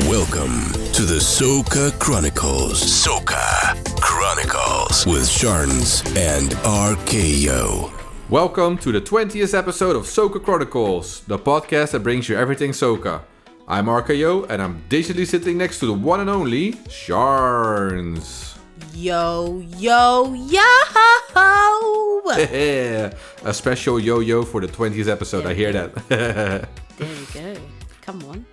Welcome to the Soca Chronicles. Soca Chronicles with Sharns and RKO. Welcome to the 20th episode of Soca Chronicles, the podcast that brings you everything Soca. I'm RKO and I'm digitally sitting next to the one and only Sharns. Yo. A special yo-yo for the 20th episode, I hear that. There we go. Come on.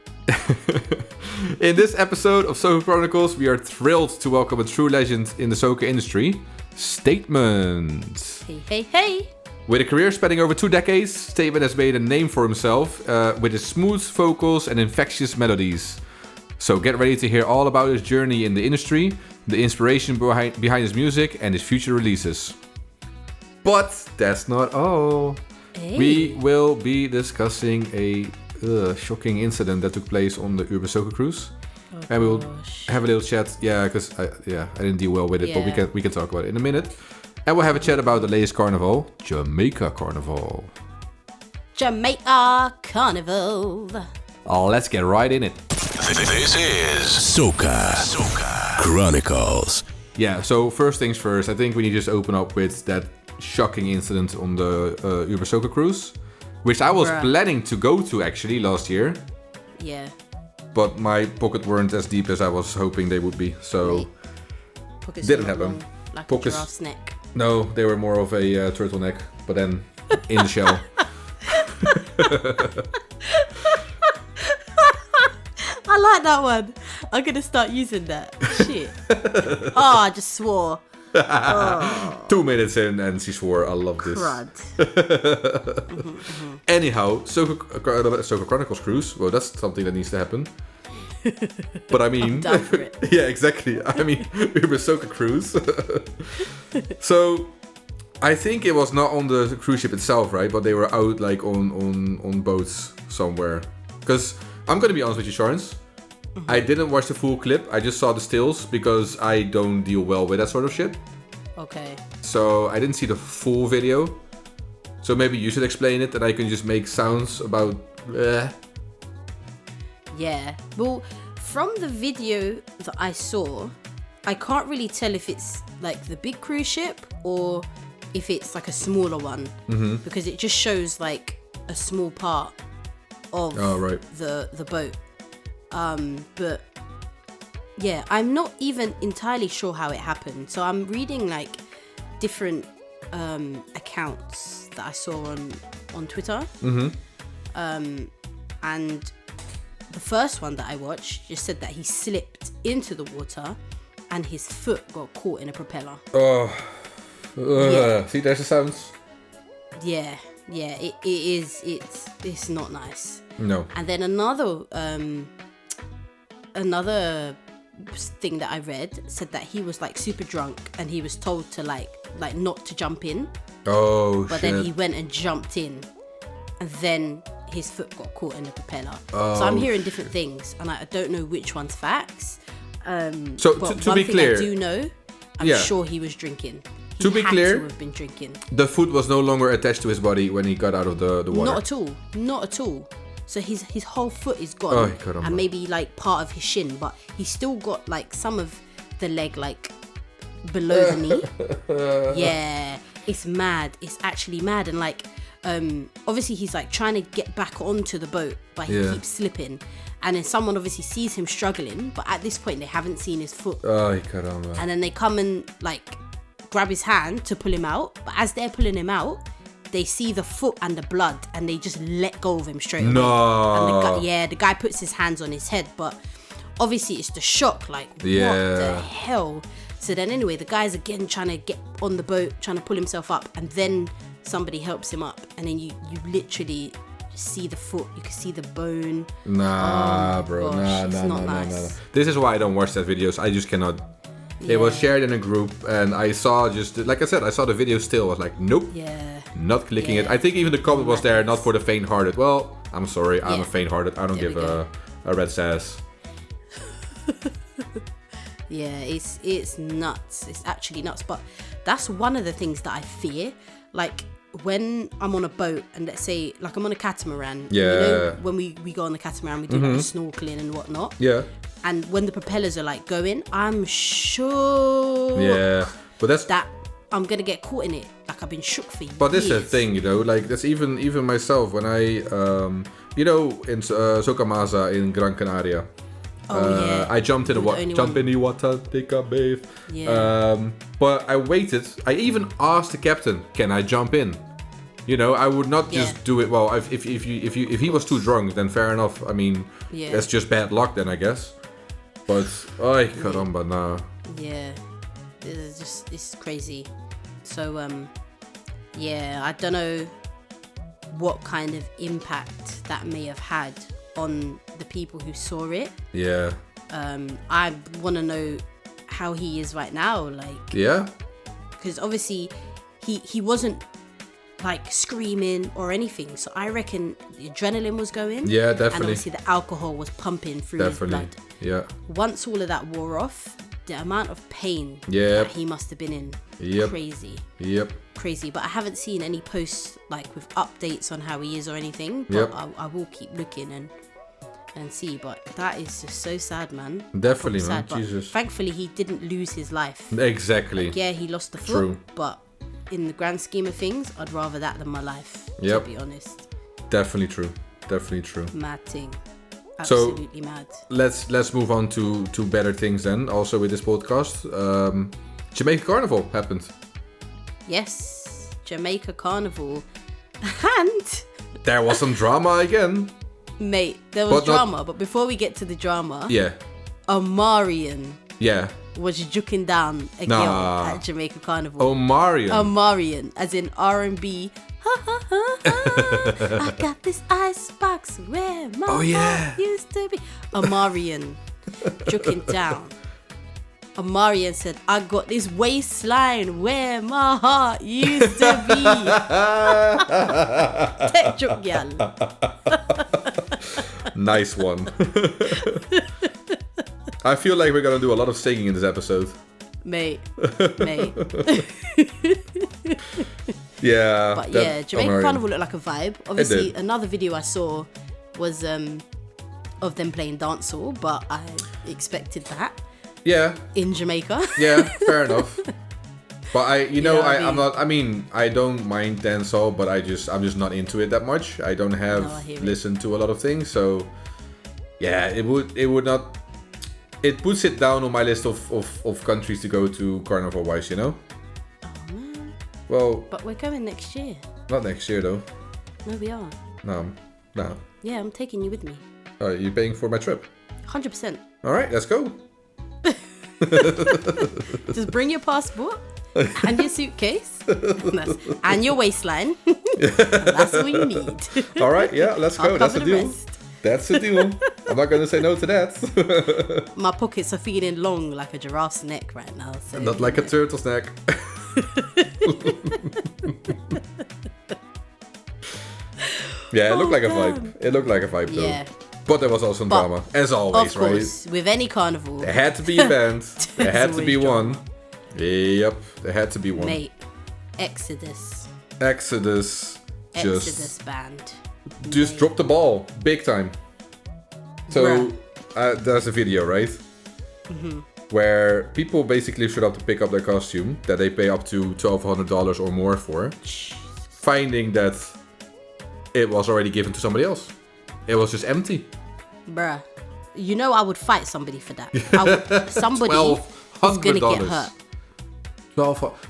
In this episode of Soca Chronicles, we are thrilled to welcome a true legend in the soca industry, Statement. Hey. With a career spanning over 2 decades, Statement has made a name for himself with his smooth vocals and infectious melodies. So get ready to hear all about his journey in the industry, the inspiration behind his music, and his future releases. But that's not all. Hey. We will be discussing a shocking incident that took place on the Uber Soca Cruise. Oh, and we'll gosh. have a little chat. Yeah, because I didn't deal well with it, Yeah. but we can talk about it in a minute. And we'll have a chat about the latest carnival, Jamaica Carnival. Jamaica Carnival. Let's get right in it. This is Soca Chronicles. Yeah, so first things first, I think we need to just open up with that shocking incident on the Uber Soca Cruise, which I was Bruh. planning to go to actually last year, Yeah. but my pocket weren't as deep as I was hoping they would be, so Mate. Pockets Didn't are not happen. long, like Pockets- a giraffe's neck. no, they were more of a turtleneck, but then in the shell. I like that one. I'm going to start using that. Shit. I just swore. 2 minutes in and she swore, I love this. Crud. Anyhow, Soca Chronicles Cruise, well, that's something that needs to happen. But I mean, I'm down for it. yeah, exactly. I mean, Uber Soca Cruise. So, I think it was not on the cruise ship itself, right? But they were out like on boats somewhere. Because I'm gonna be honest with you, Sharns. I didn't watch the full clip. I just saw the stills because I don't deal well with that sort of shit. Okay. So I didn't see the full video. So maybe you should explain it, and I can just make sounds about. Yeah. Well, from the video that I saw, I can't really tell if it's like the big cruise ship or if it's like a smaller one, because it just shows like a small part of Right. the boat. But yeah, I'm not even entirely sure how it happened. So I'm reading like different accounts that I saw on Twitter. And the first one that I watched just said that he slipped into the water and his foot got caught in a propeller. Yeah. See, there's the sounds. Yeah, it is. It's not nice. No. And then another thing that I read said that he was like super drunk and he was told to like not to jump in, Oh but shit. then he went and jumped in, and then his foot got caught in the propeller. So I'm hearing different things, and I don't know which one's facts. So But to one be thing clear, I do know, I'm Yeah. sure he was drinking. He To be had clear- to have been drinking. the foot was no longer attached to his body when he got out of the water. Not at all. So his whole foot is gone, Ay, caramba. and maybe like part of his shin, but he's still got like some of the leg like below the knee. Yeah, it's mad. It's actually mad, and like obviously he's like trying to get back onto the boat, but he Yeah. keeps slipping. And then someone obviously sees him struggling, but at this point they haven't seen his foot. Ay, caramba. And then they come and like grab his hand to pull him out. But as they're pulling him out, they see the foot and the blood, and they just let go of him straight away. No. And the guy puts his hands on his head, but obviously it's the shock. Like, what Yeah. the hell? So then anyway, the guy's again trying to get on the boat, trying to pull himself up, and then somebody helps him up, and then you literally see the foot, you can see the bone. Nah, bro. gosh, it's Nah. not nice. This is why I don't watch that videos. I just cannot. It was Yeah. shared in a group, and I saw just like I said, I saw the video still. I was like, nope, Yeah. not clicking it. Yeah. I think even the comment was there, not for the faint-hearted. Well, I'm sorry, I'm Yeah. a faint-hearted. I don't There give we go. a red sass. Yeah, it's nuts. It's actually nuts. But that's one of the things that I fear. Like, when I'm on a boat and let's say like I'm on a catamaran, Yeah. you know, when we go on the catamaran, we do like snorkeling and whatnot. Yeah. And when the propellers are like going, I'm sure Yeah. But that's that I'm gonna get caught in it. Like I've been shook for years. But this is the thing, you know, like that's even myself when I, you know, in Soca Maza in Gran Canaria. Yeah. I jumped in the water, in the water, take a bathe. Yeah. But I waited. I even asked the captain, "Can I jump in?" You know, I would not just do it. Well, if he was too drunk, then fair enough. I mean, that's just bad luck, then I guess. But caramba, nah. Yeah, it's crazy. So I don't know what kind of impact that may have had on the people who saw it. Yeah. I want to know how he is right now, like. Yeah. Because obviously he wasn't like screaming or anything, so I reckon the adrenaline was going. Yeah, definitely. And obviously the alcohol was pumping through his blood. Yeah. Once all of that wore off, the amount of pain Yep. that he must have been in, crazy. Yep. Crazy. But I haven't seen any posts like with updates on how he is or anything. But I will keep looking and see. But that is just so sad, man. Definitely, Sad, man. but Jesus. thankfully, he didn't lose his life. Exactly. Like, yeah, he lost the foot. True. But in the grand scheme of things, I'd rather that than my life. Yep. To be honest. Definitely true. Definitely true. Mad thing. Absolutely mad. Let's move on to better things then. Also with this podcast, Jamaica Carnival happened. Yes, Jamaica Carnival, and There was some drama again. mate, there was But not- drama. But before we get to the drama, Yeah. Omarion Yeah. was juking down a Nah. girl at Jamaica Carnival. Omarion. Omarion, as in R&B. I got this icebox where my heart used to be. Omarion, juking down. Omarion said, I got this waistline where my heart used to be. Tech joke, gal. Nice one. I feel like we're gonna do a lot of singing in this episode. Mate. Yeah. But yeah, Jamaica Omarion. Carnival looked like a vibe. Obviously, did. another video I saw was of them playing dancehall, but I expected that Yeah. in Jamaica. Yeah. Fair enough. But I'm I don't mind dancehall, but I'm just not into it that much. I don't have No, I hear it. listened to a lot of things, so yeah, it would not. It puts it down on my list of countries to go to carnival wise, you know. Oh man! Well, But we're going next year. not next year though. No, we are. No. Yeah, I'm taking you with me. You're paying for my trip. 100%. All right, let's go. Just bring your passport and your suitcase and your waistline. That's all you need. All right, yeah, let's go. I'll That's cover a the deal. rest. That's a deal. I'm not going to say no to that. My pockets are feeling long like a giraffe's neck right now. So, Not like a turtle snack. Yeah, it looked like a vibe. It looked like a vibe though. Yeah. But there was also some drama, as always, Of course, with any carnival, right? There had to be a band. There had to be always one. Yep, there had to be one. mate, Exodus Exodus band. just dropped the ball big time. So there's a video, right? Mm-hmm. Where people basically showed up to pick up their costume that they pay up to $1,200 or more for, finding that it was already given to somebody else. It was just empty. Bruh, you know I would fight somebody for that. Somebody is gonna get hurt.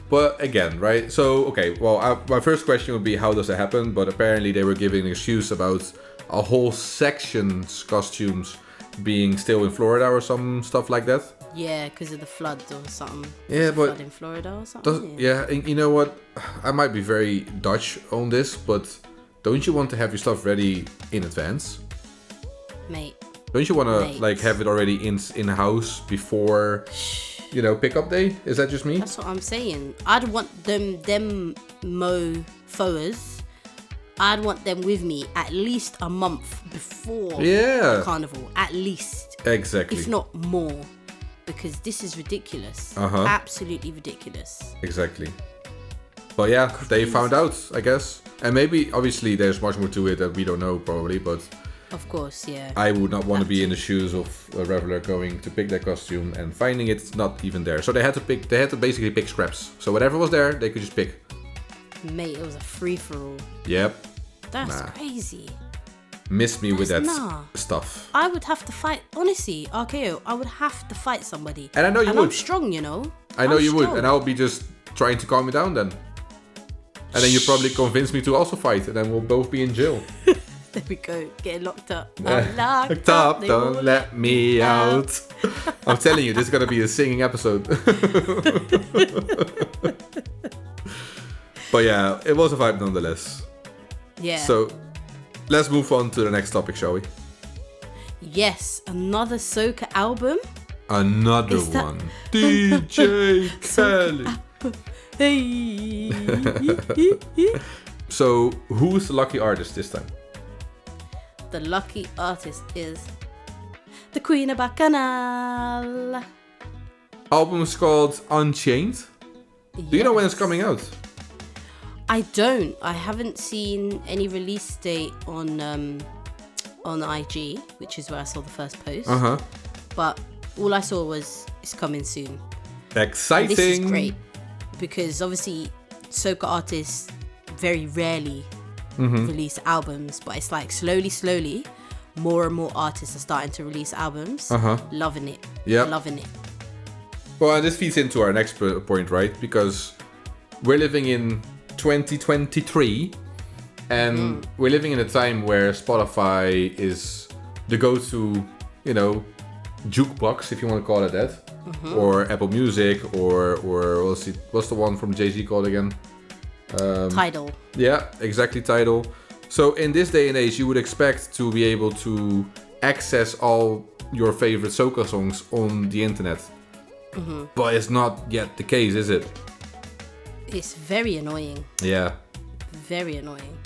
But again, right? So, okay, well, my first question would be, how does that happen? But apparently they were giving an excuse about a whole section's costumes being still in Florida or some stuff like that. Yeah, because of the flood or something. Yeah, but flood in Florida or something. and you know what? I might be very Dutch on this, but don't you want to have your stuff ready in advance? Mate. Don't you want to like have it already in house before, pickup day? Is that just me? That's what I'm saying. I'd want them mofos. I'd want them with me at least a month before the carnival. At least. Exactly. If not more. Because this is ridiculous. Uh-huh. Absolutely ridiculous. Exactly. But yeah, they found out, I guess. And maybe, obviously, there's much more to it that we don't know, probably, but... Of course, yeah. I would not want to be in the shoes of a reveler going to pick their costume and finding it's not even there. So they had to basically pick scraps. So whatever was there, they could just pick. Mate, it was a free-for-all. Yep. That's crazy. Miss me with that stuff. I would have to fight, honestly, RKO, I would have to fight somebody. And I know you would. I'm strong, you know. I know you would. And I'll be just trying to calm you down then. And then you probably convince me to also fight. And then we'll both be in jail. There we go, getting locked up. I'm locked up, don't let me out. I'm telling you, this is going to be a singing episode. But yeah, it was a vibe nonetheless. Yeah. So, let's move on to the next topic, shall we? Yes, another Soca album. Another one. DJ Kelly. Hey. So, who's the lucky artist this time? The lucky artist is the Queen of Bacchanal. Album is called Unchained. Do you know when it's coming out? I don't. I haven't seen any release date on IG, which is where I saw the first post. But all I saw was it's coming soon. Exciting. And this is great because obviously soca artists very rarely release albums, but it's like slowly more and more artists are starting to release albums. Loving it. Yeah, loving it. Well, and this feeds into our next point, right? Because we're living in 2023 and we're living in a time where Spotify is the go-to, you know, jukebox, if you want to call it that, or Apple Music, or what's the one from Jay-Z called again? Tidal. Yeah, exactly, Tidal. So in this day and age, you would expect to be able to access all your favorite soca songs on the internet. But it's not yet the case, is it? It's very annoying. Yeah. Very annoying.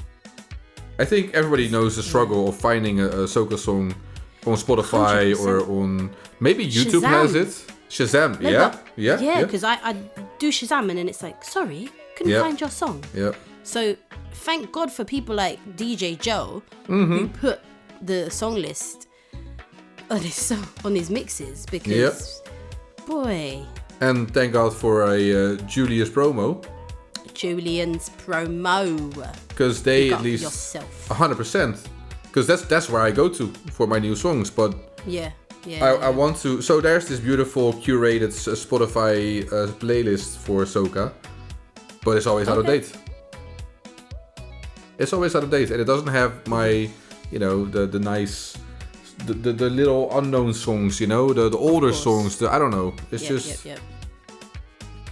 I think everybody knows the struggle of finding a soca song on Spotify 100%. Or on... Maybe YouTube Shazam. has it. Shazam, No, yeah. Yeah, because I do Shazam and then it's like, sorry, couldn't find your song. Yeah. So thank God for people like DJ Joe who put the song list on his mixes because, boy. And thank God for a Julian's promo. Because they at least yourself. 100%. Because that's where I go to for my new songs. But I want to. So there's this beautiful curated Spotify playlist for soca, but it's always out of date. It's always out of date, and it doesn't have my, you know, the nice, the little unknown songs, you know, the older songs. I don't know. It's just.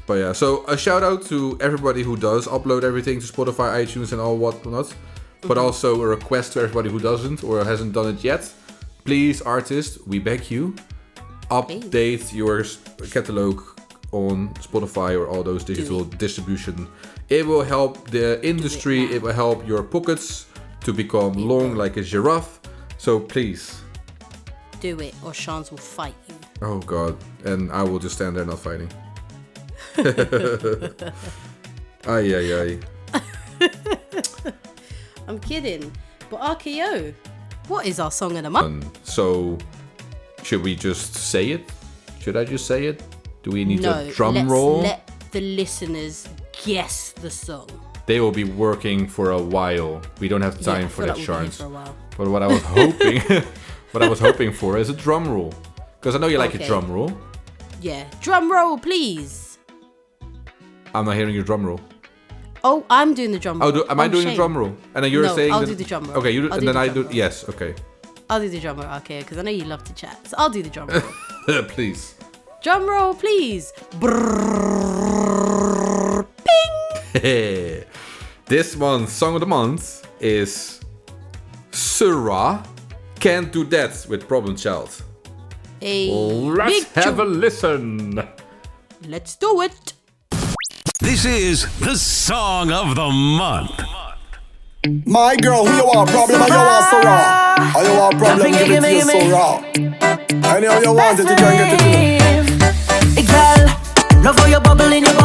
But yeah, so a shout out to everybody who does upload everything to Spotify, iTunes, and all whatnot. But also a request to everybody who doesn't or hasn't done it yet. Please, artists, we beg you, update your catalog on Spotify or all those digital distribution. It will help the industry. It will help your pockets to become long like a giraffe. So please. Do it or Shans will fight you. Oh God. And I will just stand there not fighting. Ay. I'm kidding. But RKO, what is our song of the month? So, should we just say it? Should I just say it? Do we need a drum roll? Let the listeners guess the song. They will be working for a while. We don't have time for that, Sharns. But what I was hoping, for is a drum roll. Because I know you like a drum roll. Yeah, drum roll, please. I'm not hearing your drum roll. Oh, I'm doing the drum roll. Am I doing the drum roll? And then you're saying I'll do the drum roll. Okay, you do, and then I do. Yes, okay. I'll do the drum roll, okay, because I know you love to chat. So I'll do the drum roll. Please. Drum roll, please. Brrr, ping. This month's song of the month is Surah Can't Do That with Problem Child. Let's have a listen. Let's do it. This is the song of the month. My girl, who you want problem and you want Surah? Or you want problem, give it to you Surah. Anyhow you want it, you can get it. Girl, love how you're bubbling up.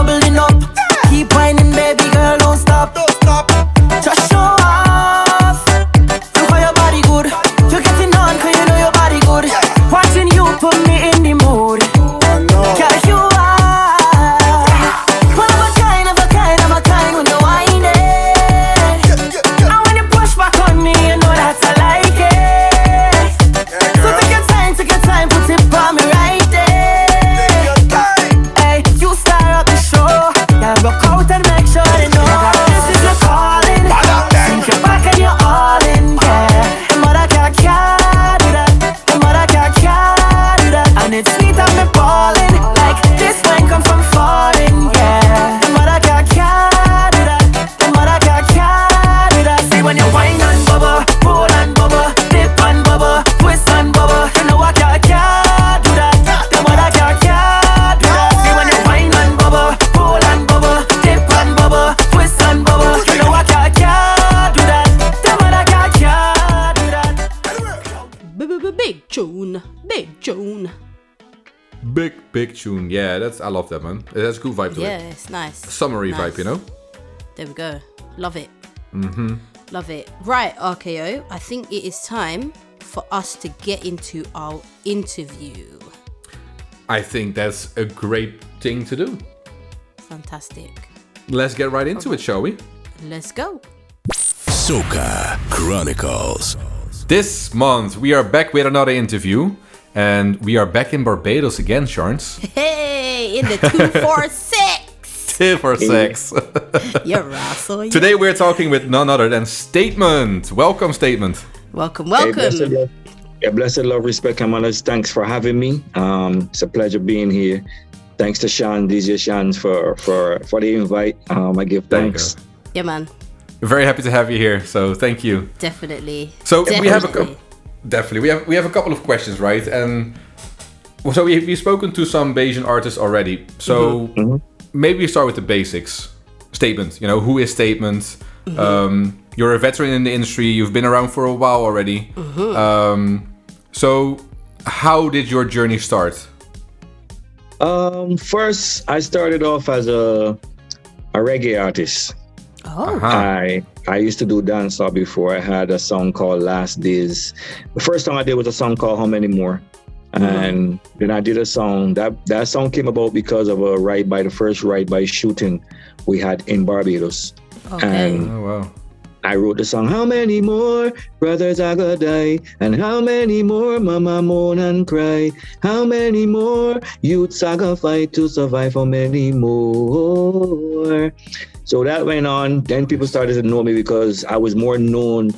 Keep whining, baby. girl, don't stop. Just show off. Look how your body good. You're getting on 'cause you know your body good. Watching you put me in the mood. Girl, you are one of a kind, of a kind, of a kind when you're whining. And when you push back on me, you know that I like it. So take your time, put it on me right there. Hey, you start up the show. Girl, rock out and make sure they know that this is your calling. Sink your back and you're all in, yeah. The mother can't do that. The mother can't do that. And it's sweet and me balling. Like this wine come from foreign, yeah. The mother can't do that. The mother can't do that. See when you wine and bubble, roll and bubble, dip and bubble, twist and bubble. You know I can't do that. The mother can't do that. See when you wine and bubble, roll and bubble, dip and bubble, twist and bubble. You know I can't do that. The mother can't do that. Big tune. Big tune. Big tune. Yeah, I love that, man. It has a good vibe to Yeah, it. it's nice. Summery Nice. vibe, you know? There we go. Love it. Love it. Right, RKO. I think it is time for us to get into our interview. I think that's a great thing to do. Fantastic. Let's get right into it, shall we? Let's go. Soca Chronicles. This month, we are back with another interview. And we are back in Barbados again, Sharns. Hey, in the 246. 246. You're awesome. Today we're talking with none other than Statement. Welcome, Statement. Welcome. Blessed love, respect, and manners. Thanks for having me. It's a pleasure being here. Thanks to Sean, DJ Sean, for the invite. I give thanks. Yeah, man. We're very happy to have you here, so thank you. Definitely. So we have Definitely. we have a couple of questions, right? And so we've spoken to some Bayesian artists already. So maybe we start with the basics. Statement. You know, who is Statement? You're a veteran in the industry. You've been around for a while already. So how did your journey start? First, I started off as a reggae artist. Oh. I used to do dancehall before. I had a song called Last Days. The first song I did was a song called How Many More? And then I did a song. That song came about because of the first ride-by shooting we had in Barbados. Okay. And Oh, wow. I wrote the song, how many more brothers I gotta die? And how many more mama moan and cry? How many more youths I gotta fight to survive? How many more? So that went on. Then people started to know me because I was more known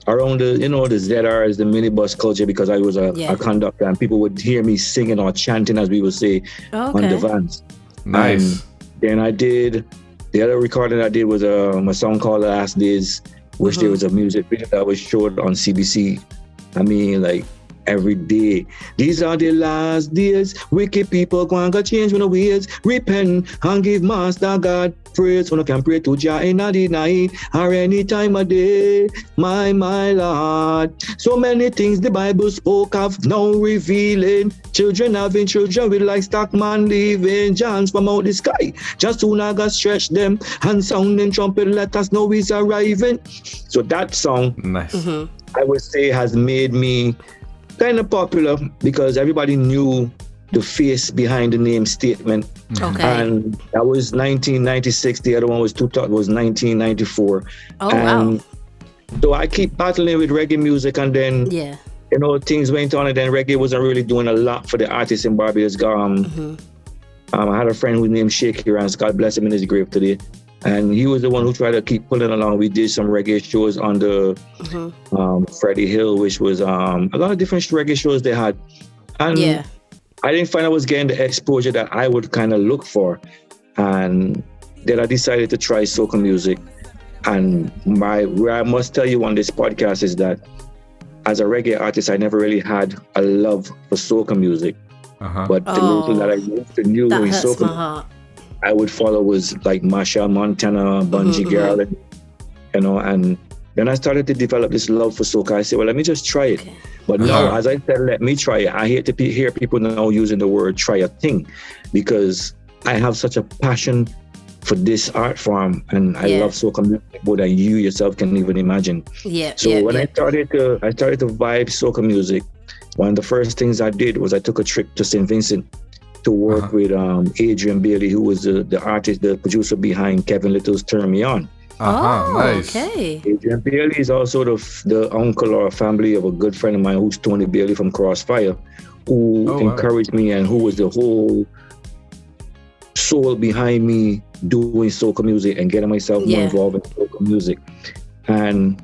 around the ZRs, the minibus culture, because I was a conductor, and people would hear me singing or chanting, as we would say, on the vans. Nice. And then I did, the other recording I did was a song called Last Days, which there was a music video that was showed on CBC. I mean, like, every day. These are the last days. Wicked people gonna change when the ways. Repent and give Master God praise. When I can pray to Jah in the night or any time of day. My Lord. So many things the Bible spoke of, now revealing. Children having children with like Stockman leaving. Giants from out the sky. Just soon I got stretch them and sounding trumpet let us know he's arriving. So that song, Nice. I would say, has made me kind of popular because everybody knew the face behind the name Statement. Okay. And that was 1996. The other one was 1994. Oh, and wow. So I keep battling with reggae music, and then things went on, and then reggae wasn't really doing a lot for the artists in Barbados. I had a friend whose name Shaky Rance, God bless him in his grave today. And he was the one who tried to keep pulling along. We did some reggae shows on the Freddie Hill, which was a lot of different reggae shows they had. And I didn't find I was getting the exposure that I would kind of look for. And then I decided to try soca music. And where I must tell you on this podcast is that as a reggae artist, I never really had a love for soca music. But the little that I used to knew in soca, I would follow was like Masha, Montana, Bungie Garland, and then I started to develop this love for soca. I said, well, let me just try it. But now, as I said, let me try it. I hate to hear people now using the word try a thing, because I have such a passion for this art form, and I love soca music more than you yourself can even imagine. So when I started to vibe soca music, one of the first things I did was I took a trip to St. Vincent to work with Adrian Bailey, who was the artist, the producer behind Kevin Little's Turn Me On. Nice. Okay. Adrian Bailey is also the uncle or family of a good friend of mine who's Tony Bailey from Crossfire, who encouraged me and who was the whole soul behind me doing soca music and getting myself more involved in soca music. And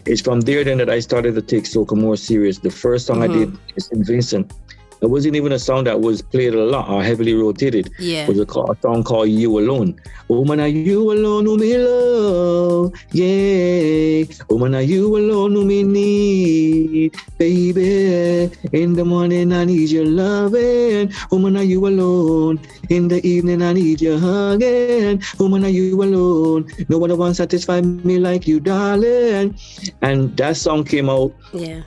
it's from there then that I started to take soca more serious. The first song I did is St. Vincent. It wasn't even a song that was played a lot or heavily rotated. It was a song called You Alone. Woman, are you alone who me love? Yeah. Woman, are you alone who me need? Baby, in the morning I need your loving. Woman, are you alone? In the evening I need your hugging. Woman, are you alone? No one wants to satisfy me like you, darling. And that song came out the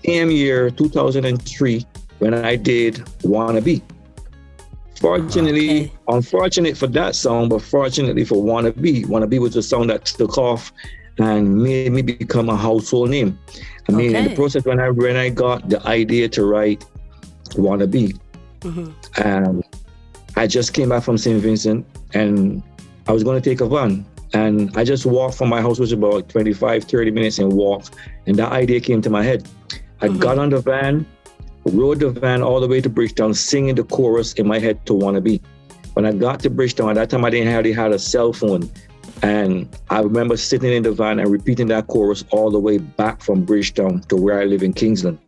same year, 2003. When I did Wanna Be. Fortunately, unfortunate for that song, but fortunately for Wanna Be was a song that took off and made me become a household name. I mean, in the process when I got the idea to write Wanna Be, and I just came back from St. Vincent and I was going to take a van. And I just walked from my house, which was about 25, 30 minutes, and walked. And that idea came to my head. I got on the van, rode the van all the way to Bridgetown, singing the chorus in my head to Wanna Be. When I got to Bridgetown, at that time I didn't hardly have a cell phone. And I remember sitting in the van and repeating that chorus all the way back from Bridgetown to where I live in Kingsland.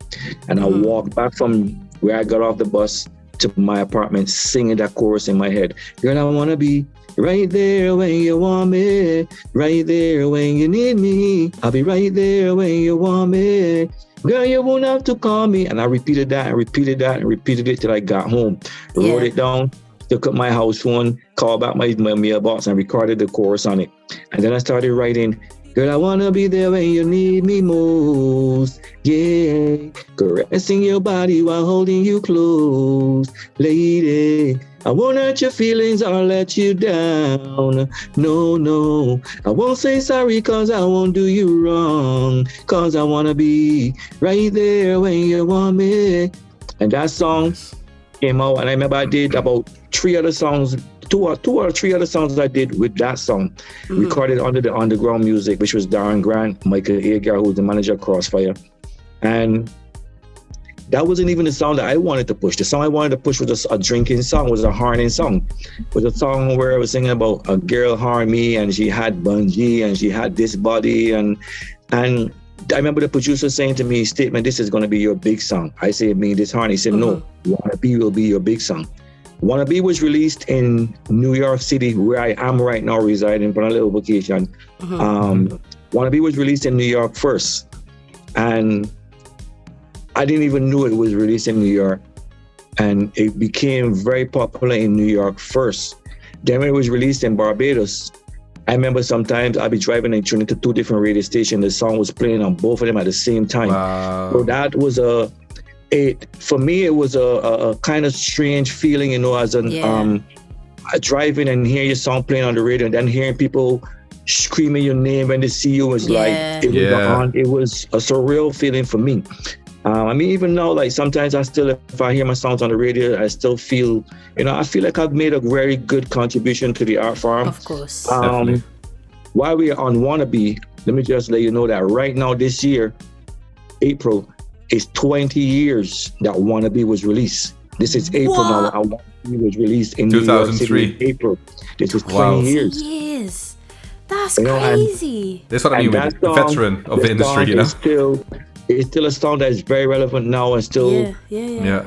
And I walked back from where I got off the bus to my apartment singing that chorus in my head. Girl, I wanna be right there when you want me, right there when you need me. I'll be right there when you want me. Girl, you won't have to call me. And I repeated that and repeated that and repeated it till I got home. Wrote it down, took up my house phone, called back my mailbox and recorded the chorus on it. And then I started writing, girl, I wanna be there when you need me most. Yeah, caressing your body while holding you close. Lady, I won't hurt your feelings or let you down. No, I won't say sorry cause I won't do you wrong. Cause I wanna be right there when you want me. And that song came out, and I remember I did about two or three other songs I did with that song, recorded under the underground music, which was Darren Grant, Michael Agar, who was the manager of Crossfire. And that wasn't even the song that I wanted to push. The song I wanted to push was a drinking song, was a horning song. It was a song where I was singing about a girl harmed me and she had bungee and she had this body. And I remember the producer saying to me, Statement, this is going to be your big song. I said, me, this horny. He said, no, Wanna Be will be your big song. Wanna Be was released in New York City, where I am right now residing for a little vacation. Wanna Be was released in New York first. And I didn't even know it was released in New York. And it became very popular in New York first. Then when it was released in Barbados, I remember sometimes I'd be driving and tuning to two different radio stations. The song was playing on both of them at the same time. Wow. So that was for me, it was a kind of strange feeling, as driving and hearing your song playing on the radio and then hearing people screaming your name when they see you was it was a surreal feeling for me. I mean, even now, like sometimes if I hear my songs on the radio, I still feel, I feel like I've made a very good contribution to the art form. Of course. While we are on Wanna Be, let me just let you know that right now this year, April, is 20 years that Wanna Be was released. This is April now. Wanna Be was released in 2003. New York City in April. This is 20 years. Years. That's crazy. That's what I mean with a veteran of the industry, It's still a song that is very relevant now and still. Yeah.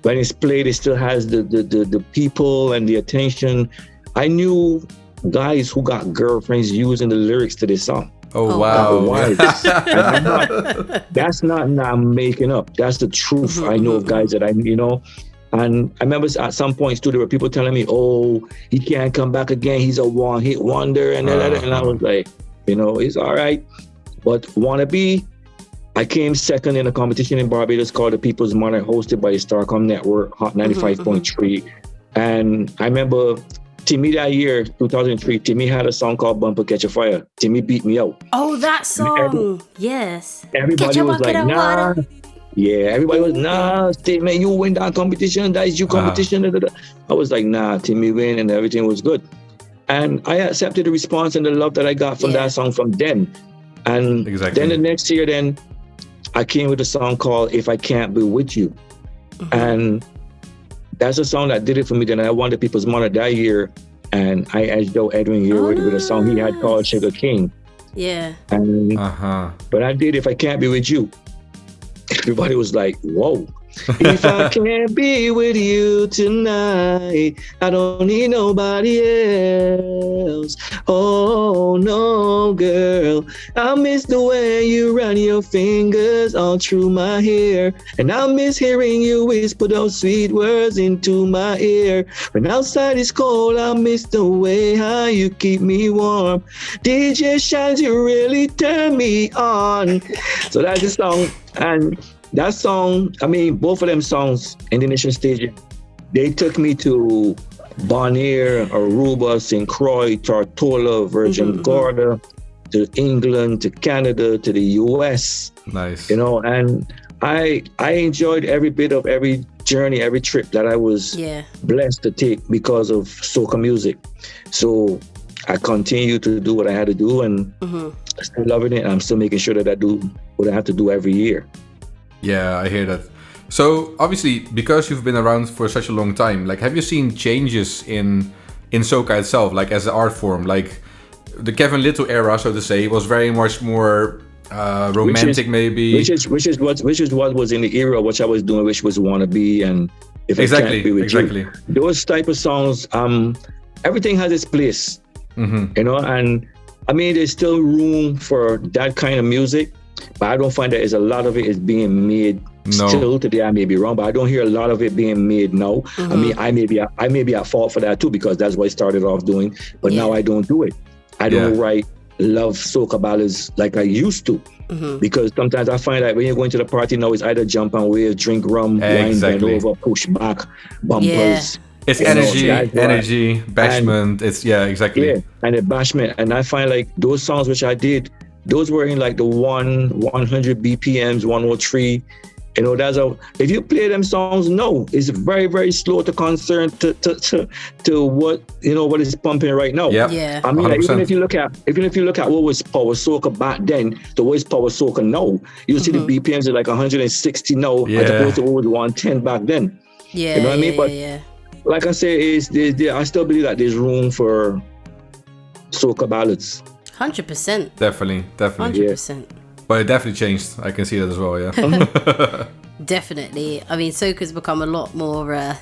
When it's played, it still has the people and the attention. I knew guys who got girlfriends using the lyrics to this song. Oh wow! That's not I'm making up. That's the truth. I know of guys that and I remember at some point too, there were people telling me, "Oh, he can't come back again. He's a one-hit wonder," and I was like, it's all right. But Wanna Be, I came second in a competition in Barbados called the People's Monarch, hosted by the Starcom Network, Hot 95.3. And I remember Timmy that year, 2003, Timmy had a song called Bumper Catch a Fire. Timmy beat me out. Oh, that song. Yes. Everybody was like, nah. Yeah, everybody was, nah, Timmy, you win that competition. That is your competition. I was like, nah, Timmy win, and everything was good. And I accepted the response and the love that I got from that song from them. And then the next year, then I came with a song called If I Can't Be With You. And that's a song that did it for me. Then I won the People's Monitor that year, and I edged out Edwin here with a song he had called Sugar King. Yeah. And, but I did If I Can't Be With You. Everybody was like, whoa. If I can't be with you tonight, I don't need nobody else. Oh no, girl, I miss the way you run your fingers all through my hair, and I miss hearing you whisper those sweet words into my ear. When outside is cold, I miss the way how you keep me warm. DJ Shines, you really turn me on. So that's the song. And that song, I mean, both of them songs in the nation stage, they took me to Bonaire, Aruba, St. Croix, Tortola, Virgin Gorda, to England, to Canada, to the US. Nice. You know, and I enjoyed every bit of every journey, every trip that I was blessed to take because of soca music. So I continue to do what I had to do, and I'm still loving it. I'm still making sure that I do what I have to do every year. Yeah, I hear that. So obviously, because you've been around for such a long time, like, have you seen changes in soca itself, like as an art form? Like the Kevin Little era, so to say, was very much more romantic, maybe. Which is what was in the era which I was doing, which was Wannabe and If I Can't Be With You. Those type of songs, everything has its place, you know. And I mean, there's still room for that kind of music. But I don't find that a lot of it is being made still today. I may be wrong, but I don't hear a lot of it being made now. I mean, I may be at fault for that too, because that's what I started off doing. But now I don't do it. I don't write love soca ballads like I used to, because sometimes I find that when you're going to the party now, it's either jump and wave, drink rum, wine, bend over, push back, bumpers. It's energy, bashment. It's and the bashment. And I find like those songs which I did, those were in like the 100 BPMs, 103. You know, if you play them songs, it's very, very slow to concern to what, you know, what is pumping right now. Yeah. I mean, like, even if you look at what was power soca back then, the way it's power soca now, you see the BPMs are like 160 now, as opposed to what was 110 back then. Yeah. You know what I mean? But like I say, I still believe that there's room for soca ballads. 100%. Definitely. 100%. But it definitely changed. I can see that as well, yeah. Definitely. I mean, soca's become a lot more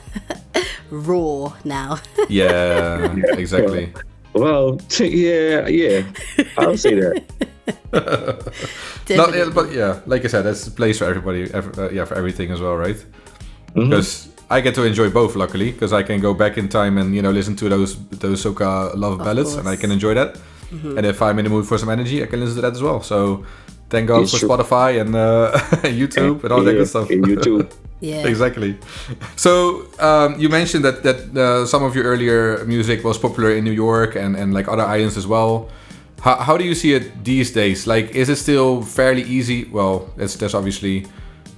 raw now. Yeah, exactly. Well, yeah. I'll say that. But yeah, like I said, that's a place for everybody, for everything as well, right? Because I get to enjoy both, luckily, because I can go back in time and, you know, listen to those soca love ballads, and I can enjoy that. And if I'm in the mood for some energy, I can listen to that as well. So thank God for Spotify and YouTube and all that good stuff. YouTube. Yeah. Exactly. So you mentioned that some of your earlier music was popular in New York and like other islands as well. How do you see it these days? Like, is it still fairly easy? Well, that's obviously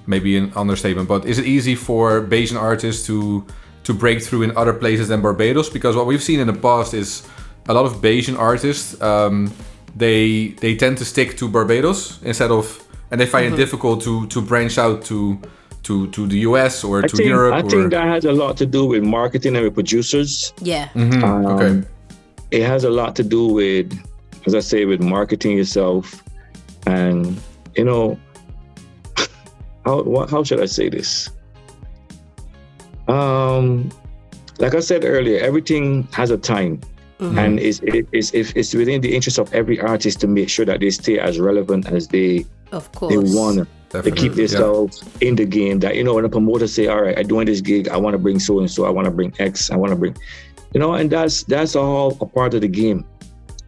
maybe an understatement, but is it easy for Bajan artists to break through in other places than Barbados? Because what we've seen in the past is a lot of Bajan artists, they tend to stick to Barbados and they find it difficult to branch out to the US or to Europe. I think that has a lot to do with marketing and with producers. Yeah. Okay. It has a lot to do with, as I say, with marketing yourself, and you know, how should I say this? Like I said earlier, everything has a time. And it's within the interest of every artist to make sure that they stay as relevant as they want to keep themselves in the game. That, you know, when a promoter say, all right, I'm doing this gig, I want to bring so and so, I want to bring X, I want to bring, you know, and that's all a part of the game.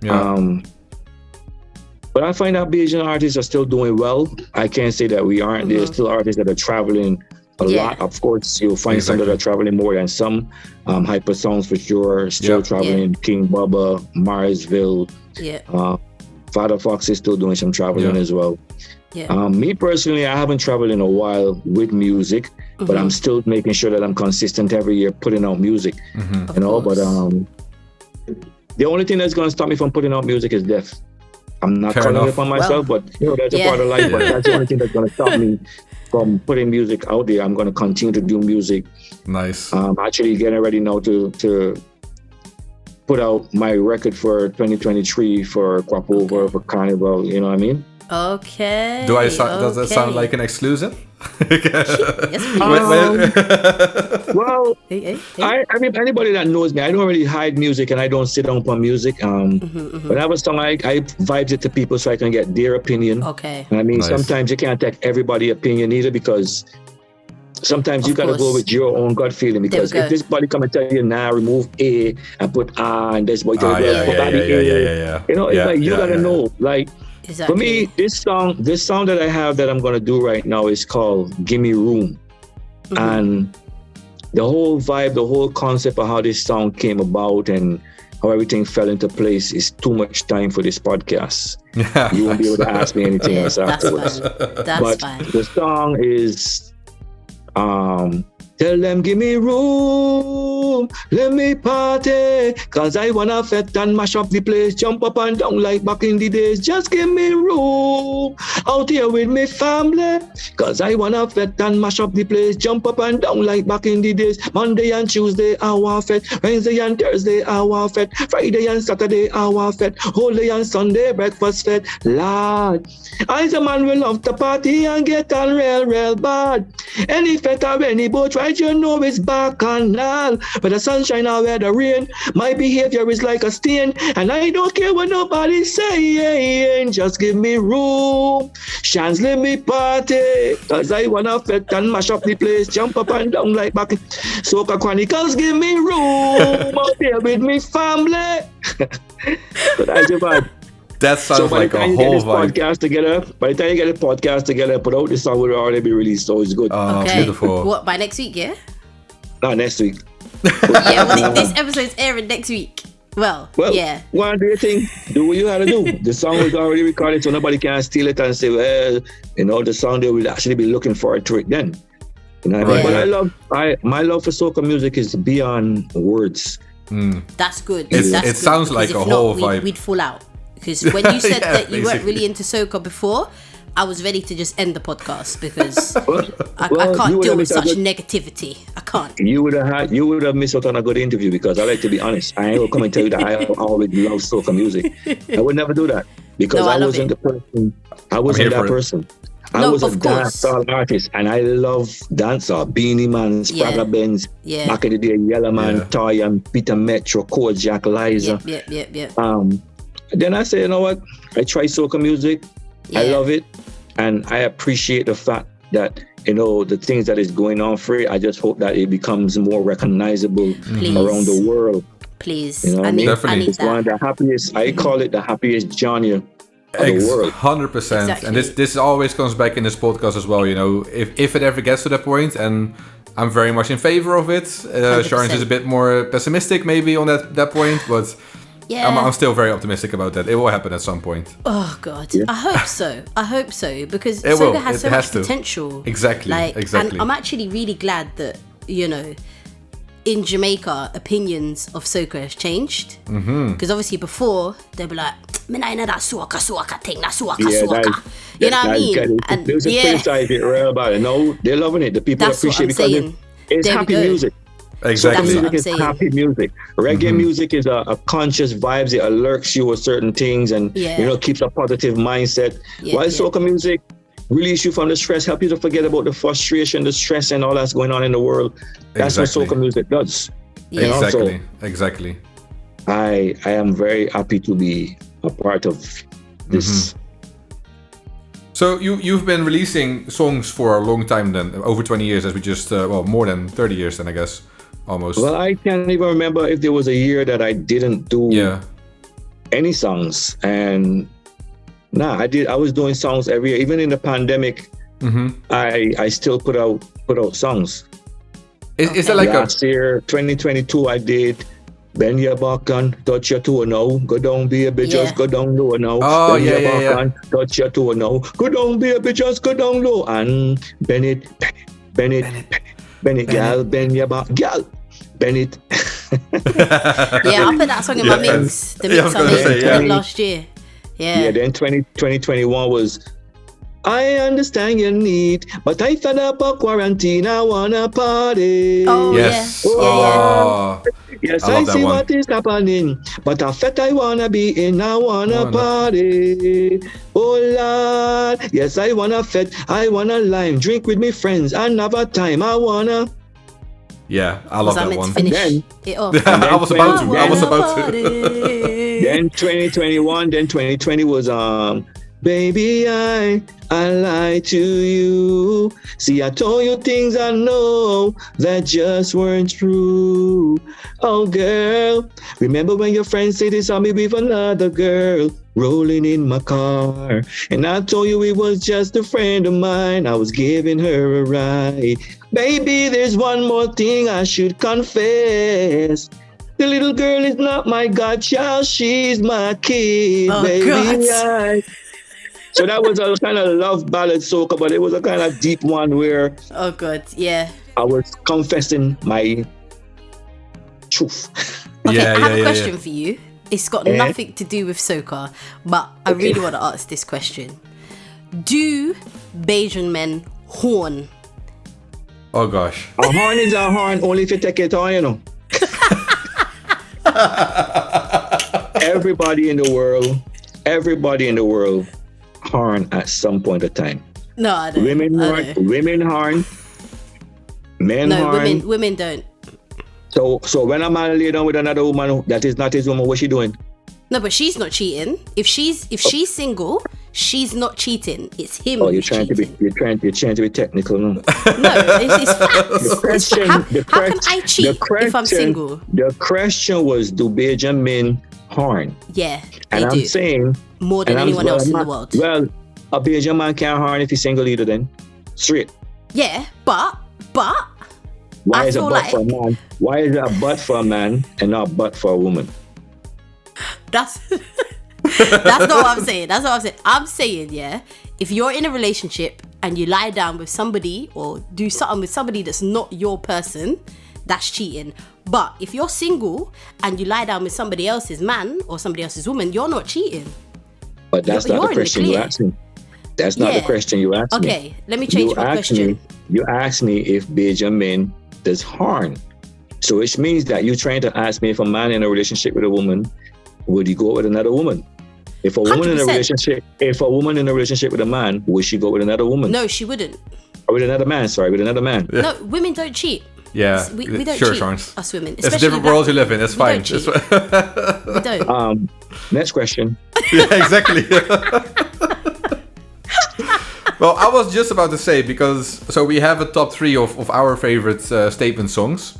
But I find that Bajan artists are still doing well. I can't say that we aren't. There's still artists that are traveling a lot. Of course, you'll find some that are traveling more than some. Hyper Songs for sure, still traveling. King Bubba, Marsville. Father Fox is still doing some traveling as well. Me personally, I haven't traveled in a while with music, but I'm still making sure that I'm consistent every year putting out music. You know, but the only thing that's going to stop me from putting out music is death. I'm not calling it upon myself, but you know, that's a part of life. But that's the only thing that's going to stop me from putting music out there. I'm going to continue to do music. Nice. I'm actually getting ready now to put out my record for 2023 for Quapover, for Carnival. You know what I mean? Okay. Does that sound like an exclusive? Yes, well, I mean, anybody that knows me, I don't really hide music and I don't sit down on music. When I have a song, I vibes it to people so I can get their opinion. Okay. I mean, sometimes you can't take everybody's opinion either, because sometimes you gotta go with your own gut feeling, because if this body come and tell you, nah, remove A and put R, and this boy tell you, you know, it's like you gotta know, like. Exactly. For me, this song that I have that I'm gonna do right now is called "Give Me Room," and the whole vibe, the whole concept of how this song came about and how everything fell into place is too much time for this podcast. You won't be able to ask me anything else afterwards. That's fine. The song is, tell them give me room, let me party, cause I wanna fet and mash up the place, jump up and down like back in the days. Just give me room out here with me family, cause I wanna fet and mash up the place, jump up and down like back in the days. Monday and Tuesday I want fet, Wednesday and Thursday I want fet, Friday and Saturday I want fet, Holy and Sunday breakfast fet. Lord, I's a man will love to party and get on real bad. Any fet or any boat ride, you know it's back and all. But the sunshine or where the rain, my behavior is like a stain, and I don't care what nobody's saying. Just give me room, chance let me party, cause I wanna fet and mash up the place, jump up and down like back in Soca Chronicles. Give me room out there with me family. So that's your vibe. That sounds like a whole vibe. By the time you get the podcast together, put out, this song will already be released, so it's good. Okay. Beautiful. What, by next week, yeah? No, next week. This episode's airing next week. Well, yeah. Well, do your thing. Do what you gotta do. The song was already recorded, so nobody can steal it and say, well, you know, the song, they will actually be looking forward to it then. You know what I mean? But my love for soca music is beyond words. That's good. It sounds like a whole vibe. We'd fall out. Because when you said that you weren't really into soca before, I was ready to just end the podcast, because I can't deal with such negativity. I can't. You would have missed out on a good interview, because I like to be honest. I ain't gonna come and tell you that I always love soca music. I would never do that, because I wasn't the person. I wasn't that person. I was a dancehall artist, and I love dancehall. Beanie Man, Spragga Benz, back in the day, Yellow Man, Toy, and Peter Metro, Kojak, Liza. Yep. Then I say, you know what? I try soca music. I love it, and I appreciate the fact that, you know, the things that is going on for it. I just hope that it becomes more recognizable around the world. Please, you know what I mean? Definitely. It's one of the happiest. I call it the happiest genre of the world. 100%. Exactly. And this always comes back in this podcast as well. You know, if it ever gets to that point, and I'm very much in favor of it. Sharon's is a bit more pessimistic maybe on that point, but. Yeah. I'm still very optimistic about that. It will happen at some point. Oh God, I hope so, because soca has so much potential. Exactly. And I'm actually really glad that, you know, in Jamaica, opinions of soca has changed. Because obviously before they'd be like, "Man, I know that soca thing, that soca." You know what I mean? And there's a criticize it real about it. No, they're loving it. The people appreciate it because it's happy music. Exactly. Soca music is happy music. Reggae music is a conscious vibes. It alerts you with certain things, and you know, keeps a positive mindset. While soca music release you from the stress, help you to forget about the frustration, the stress, and all that's going on in the world. That's what soca music does. Exactly. I am very happy to be a part of this. So you've been releasing songs for a long time then, over 20 years, as we just more than 30 years then, I guess. Almost. Well, I can't even remember if there was a year that I didn't do any songs. And I was doing songs every year. Even in the pandemic, I still put out put out songs. Is that like last year, 2022, I did Bend Your Back and Touch Your Toe Now. Go down, baby, just go down low now. Oh, bend your yeah. back and touch your toe now. Go down, baby, just go down low. And bend it, gal, bend your back, gal, bend it. Yeah, I put that song in my mix. The mix I made last year. Yeah, then 2021 was I understand your need, but I fed up a quarantine, I wanna party. Oh, yes. yeah. Oh. Yes, I I love that see one. what is happening, but a fete I wanna be in, I wanna party. Oh Lord, yes, I wanna fete, I wanna lime, drink with me friends, and have a time, I wanna. Yeah, I love that one. To finish Then, it off? I was about to. Then 2021, then 2020 was baby, I lied to you. See, I told you things I know that just weren't true. Oh, girl, remember when your friends said they saw me with another girl rolling in my car? And I told you it was just a friend of mine. I was giving her a ride. Baby, there's one more thing I should confess. The little girl is not my godchild, she's my kid, Oh, baby. God. So that was a kind of love ballad soca, but it was a kind of deep one where Oh God, yeah. I was confessing my truth. Okay, Yeah, I have yeah, a question yeah. for you. It's got nothing to do with soca, but I really want to ask this question. Do Bajan men horn? Oh gosh. A horn is a horn only if you take it on, you know. Everybody in the world horn at some point of time. No, I don't. Women horn, men horn. Women don't. So when a man lay down with another woman that is not his woman, what's she doing? No, but she's not cheating. If she's single, she's not cheating. It's him. Oh, who's cheating. you're trying to be technical, no? No, it's facts. How can I cheat if I'm single? The question was, do Bajan men horn? Yeah, And they I'm do. saying More than anyone else in the world. Well, a Bajan man can't horn if he's single either. Then straight. Yeah, but Why I is a feel butt like for a man? Why is it a butt for a man and not a butt for a woman? that's not what I'm saying. I'm saying, yeah, if you're in a relationship and you lie down with somebody or do something with somebody that's not your person, that's cheating. But if you're single and you lie down with somebody else's man or somebody else's woman, you're not cheating. But that's not the question you asked me. That's not the question you asked me. Okay, let me change my question. You asked me if Bajan men does horn. So which means that you're trying to ask me if a man in a relationship with a woman, would he go with another woman? If a woman 100%. in a relationship with a man, would she go with another woman? No, she wouldn't. Or with another man, with another man. No, women don't cheat. Yeah. We don't sure, cheat, Charles. us women. It's a different world you live in. It's fine. We don't. Next question. Yeah, exactly. Well, I was just about to say, because we have a top 3 of our favorite statement songs.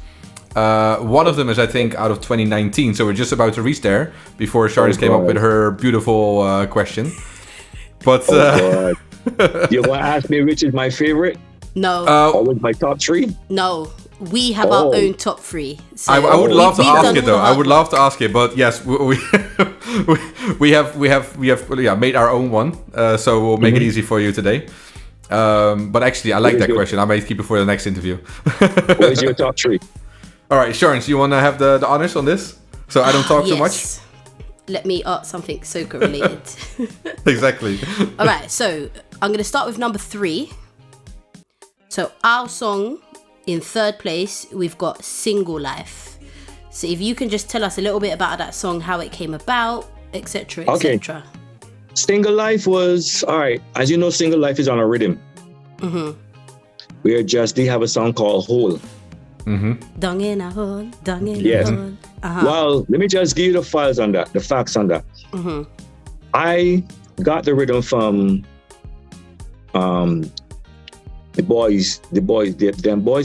One of them is, I think, out of 2019, so we're just about to reach there before Charles came up with her beautiful question. But you're gonna ask me which is my favorite? No. Or was my top 3? No. We have our own top 3. So I would love to ask it though. I would love to ask it, but yes, we have made our own one, so we'll make it easy for you today. But actually, I like that question. I might keep it for the next interview. What is your top 3? All right, Sharon, you want to have the honors on this, so I don't talk too much? Let me ask something soca related. Exactly. All right, so I'm gonna start with number 3. So our song in 3rd place, we've got Single Life. So if you can just tell us a little bit about that song, how it came about, etc., etc. Single Life was, all right, as you know, Single Life is on a rhythm. We just have a song called Hole. Dung in a hole, dung in Yes. a hole. Well, let me just give you the facts on that. I got the rhythm from the boys, I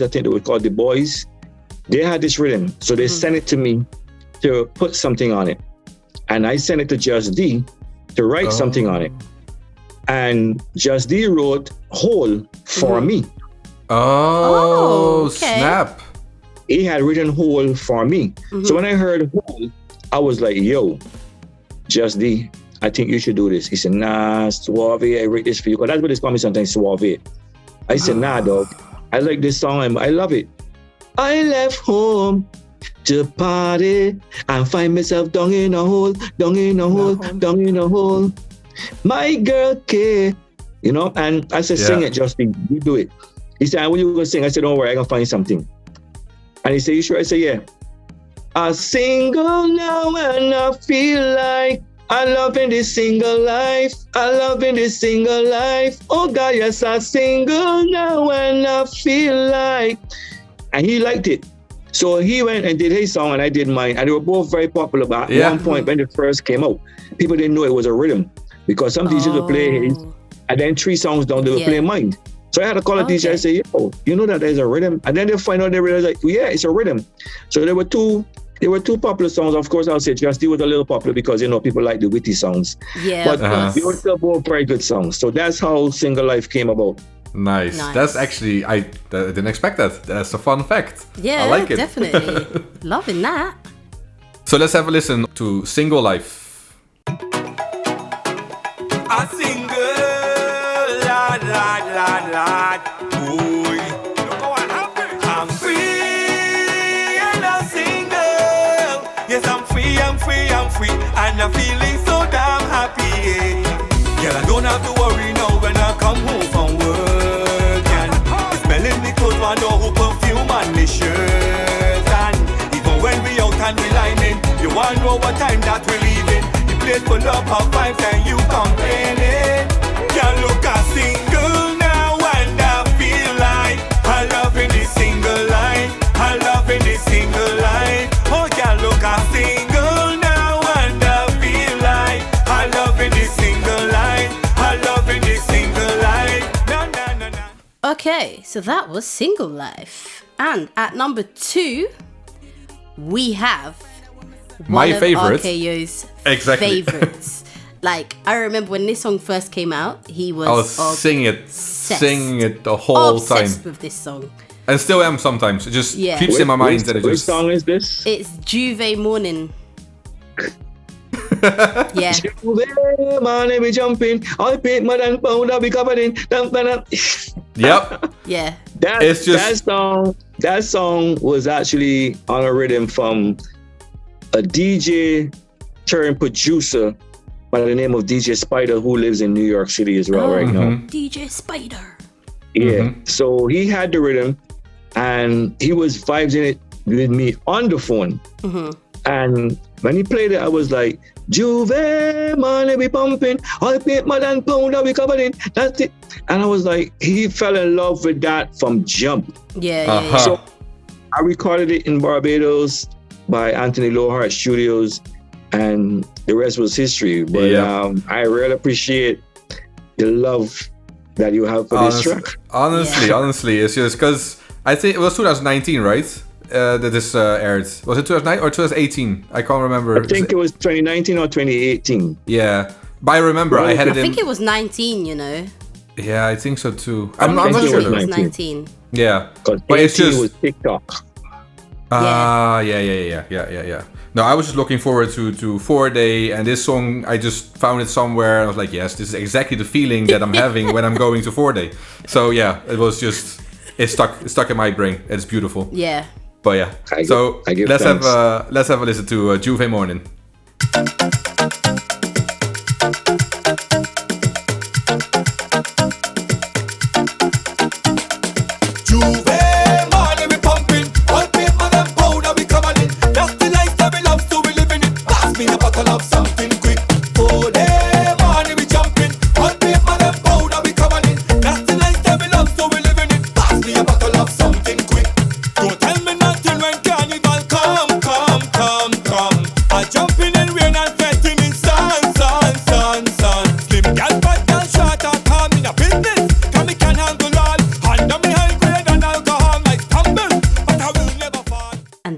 think they were called The Boys. They had this rhythm, so they sent it to me to put something on it. And I sent it to Just D to write something on it. And Just D wrote Hole for me. Oh, okay. snap. He had written Hole for me. So when I heard Hole, I was like, yo, Just D, I think you should do this. He said, nah, Suave, I write this for you. Because that's what they call me sometimes, Suave. I said, nah, dog. I like this song. I love it. I left home to party and find myself down in a hole, down in a hole, down in a hole. My girl K, you know, and I said, sing it, Justin, you do it. He said, when you going to sing? I said, don't worry, I'm going to find something. And he said, you sure? I said, yeah. I'm single now and I feel like I love in this single life. I love in this single life. Oh God, yes, I'm single now and I feel like. And he liked it. So he went and did his song and I did mine. And they were both very popular. But at one point when it first came out, people didn't know it was a rhythm. Because some DJs would play his, and then 3 songs down, they would play mine. So I had to call a DJ and say, yo, you know that there's a rhythm? And then they find out, they realize, like, yeah, it's a rhythm. So there were two popular songs. Of course, I'll say Just D was a little popular because, you know, people like the witty songs. Yeah, but they were still both very good songs. So that's how Single Life came about. Nice. That's actually, I didn't expect that. That's a fun fact. Yeah, I like it. Definitely. Loving that. So let's have a listen to Single Life. A single, lad, lad, lad, lad. Boy, look how I'm free and I'm single. Yes, I'm free, I'm free, I'm free. And I'm feeling so damn happy. Girl, I don't have to worry now when I come home from work. And it's smelling the clothes, my door, who perfume and the shirt. And even when we out and we lining, you want to know what time that we're leaving. Place full up of vibes and you complaining. Can't look a single now and I feel like I love in this single life. I love in this single life. Oh, can't look a single now and I feel like I love in this single life. I love in this single life. Na, na, na, na. Okay, so that was Single Life. And at number 2, we have my favorite. RKO's favorites. Like, I remember when this song first came out, he was singing it the whole time. Obsessed with this song. And still am sometimes. It just keeps in my mind that it Which just... song is this? It's Juve Morning. Yeah. Juve Morning, we jumping. I paint mud and powder, we covered in. Yep. Yeah. That song was actually on a rhythm from a DJ turned producer by the name of DJ Spider, who lives in New York City as well right now. DJ Spider. Yeah. So he had the rhythm and he was vibing it with me on the phone. And when he played it, I was like, Juve, man, we pumping. I paint mud and powder, we covered in. That's it. And I was like, he fell in love with that from jump. Yeah. So I recorded it in Barbados by Anthony Lohart Studios, and the rest was history. But I really appreciate the love that you have for this track. Honestly, it's just because I think it was 2019, right? That this aired. Was it 2009 or 2018? I can't remember. I think it was 2019 or 2018. Yeah, but I remember I had it. I think it was 19. You know. Yeah, I think so too. I'm not sure. It was 19. Yeah, but it's just was TikTok. Yeah. No, I was just looking forward to 4 Day, and this song, I just found it somewhere, and I was like, yes, this is exactly the feeling that I'm having when I'm going to 4 Day. So yeah, it was just, it stuck in my brain. It's beautiful. Yeah. But yeah, let's have a listen to Juve Morning.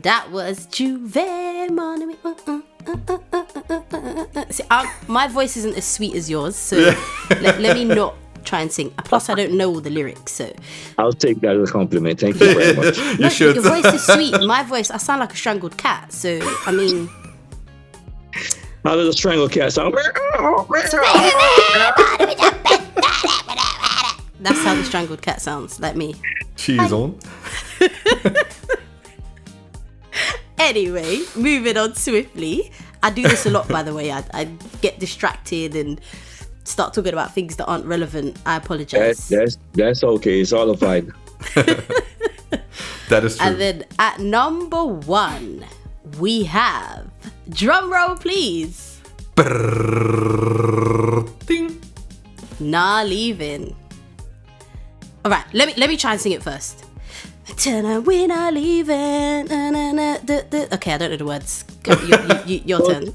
That was Juve Morning. See, my voice isn't as sweet as yours, so let me not try and sing. Plus, I don't know all the lyrics, so. I'll take that as a compliment. Thank you very much. You should. Your voice is sweet. My voice, I sound like a strangled cat. So, I mean. How does a strangled cat sound? That's how the strangled cat sounds, like me. Cheese on. Anyway, moving on swiftly. I do this a lot, by the way. I get distracted and start talking about things that aren't relevant. I apologize. That's okay. It's all a vibe. That is true. And then at number 1, we have, drum roll please. Ding. Nah Leaving. All right, let me try and sing it first. Tonight we're not leaving. Okay, I don't know the words. Your turn.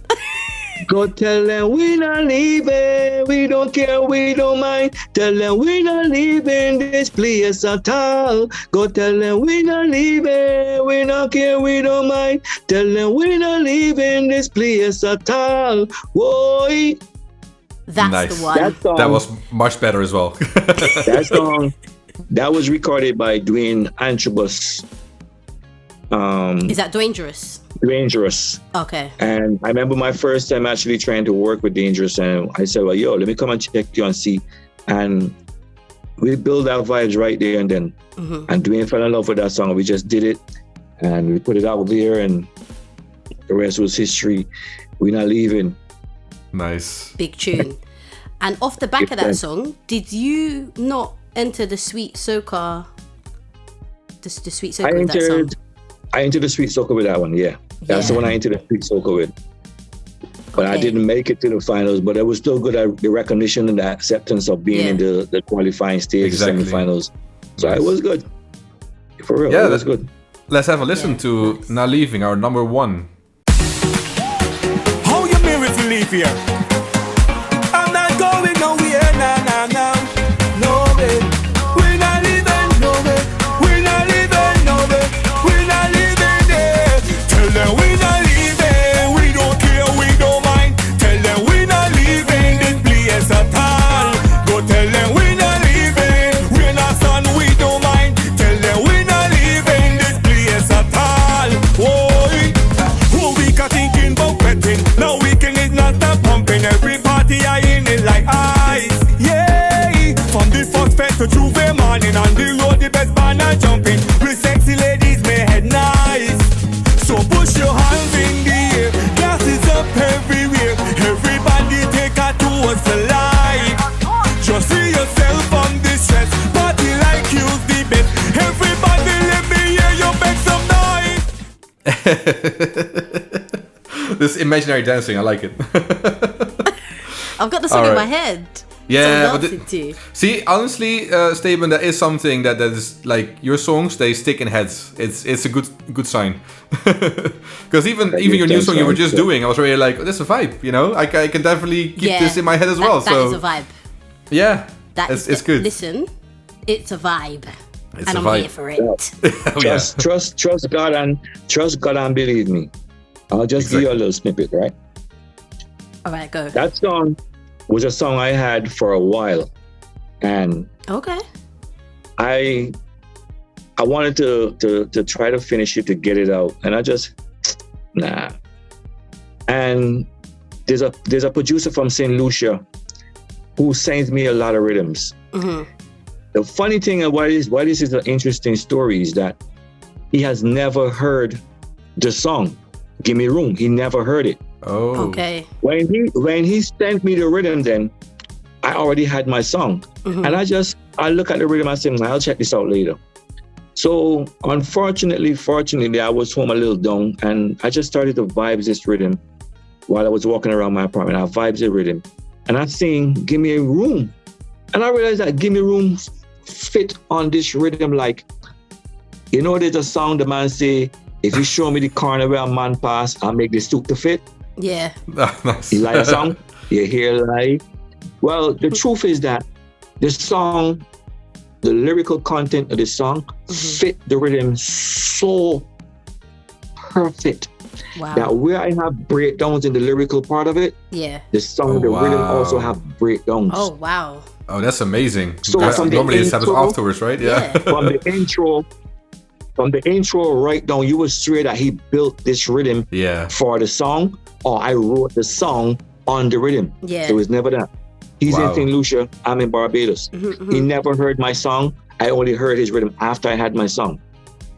Go tell them we're not leaving. We don't care, we don't mind. Tell them we're not leaving this place at all. Go tell them we're not leaving. We don't care, we don't mind. Tell them we're not leaving this place at all. Whoa. That's Nice. the one. That was much better as well. That song, that was recorded by Dwayne Antrobus. Is that Dangerous? Dangerous. Okay. And I remember my first time actually trying to work with Dangerous, and I said, well, yo, let me come and check you and see. And we built our vibes right there and then. Mm-hmm. And Dwayne fell in love with that song. We just did it and we put it out there, and the rest was history. We're not leaving. Nice. Big tune. And off the back of that song, did you not enter the Sweet Soca? The Sweet Soca with that song? I entered the Sweet Soca with that one, yeah. That's the one I entered the Sweet Soca with. But I didn't make it to the finals, but it was still good at the recognition and the acceptance of being in the qualifying stage, semifinals. So it was good. For real, it was good. Let's have a listen to Not Leaving, our number 1. How you mean if you leave here? I'm not going nowhere, nah. No way. We're not leaving, no way. We're not leaving, no way. We're not leaving there. Tell them we're not leaving. We don't care, we don't mind. Tell them we're not leaving this place at all. Go tell them we're not leaving. We're not son, we don't mind. Tell them we're not leaving this place at all. Boy, whole week I thinking about betting. Now weekend is not stop pumping. Every party I in it like ice. Yeah, from the first fest to Juve morning on the road, the best banner jumping. With sexy ladies, may head nice. So push your hands in the air. Glasses up everywhere. Everybody take a toast for life. Just see yourself on the stress. Party like you's the best. Everybody let me hear you make some noise. This imaginary dancing, I like it. I've got the song in my head. Yeah, but see, honestly, Staben, that is something that is like your songs. They stick in heads. It's a good sign. Because even your new song you were just doing, I was really like, oh, that's a vibe. You know, I can definitely keep this in my head as well. That is a vibe. Yeah, it's good. Listen, it's a vibe, and I'm here for it. Trust God and believe me. I'll just give you a little snippet, right? All right, go. That song was a song I had for a while, and I wanted to try to finish it, to get it out, and I just nah. And there's a producer from St. Lucia who sends me a lot of rhythms. Mm-hmm. The funny thing of why this is an interesting story is that he has never heard the song "Give Me Room." He never heard it. Oh. Okay. When he sent me the rhythm, then I already had my song. Mm-hmm. And I look at the rhythm and say, I'll check this out later. So fortunately, I was home a little down, and I just started to vibe this rhythm while I was walking around my apartment. I vibed the rhythm and I sing "Give Me a Room." And I realized that "Give Me Room" fit on this rhythm. Like, you know, there's a song the man say, if you show me the corner where a man pass, I'll make the suit to fit. Yeah. Nice. You like a song? You hear like? Well, the truth is that the song, the lyrical content of the song fit the rhythm so perfect. Wow. That where I have breakdowns in the lyrical part of it, the song, rhythm also have breakdowns. Oh, wow. Oh, that's amazing. So normally it happens afterwards, right? Yeah. From the intro right down, you would swear that he built this rhythm for the song, or I wrote the song on the rhythm. Yeah. It was never that. He's in St. Lucia, I'm in Barbados. He never heard my song. I only heard his rhythm after I had my song.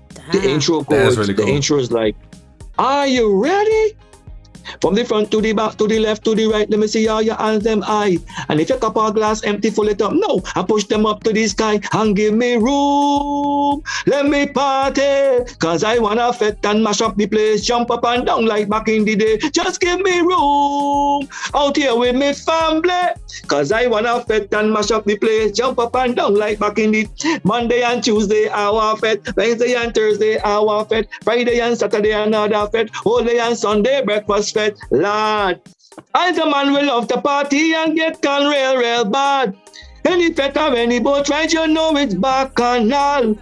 Damn. The intro goes, really cool. The intro is like, are you ready? From the front to the back, to the left, to the right, let me see all your hands them high. And if your cup or glass empty, full it up. No, I push them up to the sky and give me room. Let me party, cause I wanna fet and mash up the place. Jump up and down like back in the day. Just give me room out here with me family, cause I wanna fet and mash up the place. Jump up and down like back in the Monday and Tuesday, our fet. Wednesday and Thursday, our fet. Friday and Saturday, another fet. Holy and Sunday, breakfast fet. Lord, I'm the man will love to party and get gone real bad. Any fet or any boat ride, you know it's bacchanal.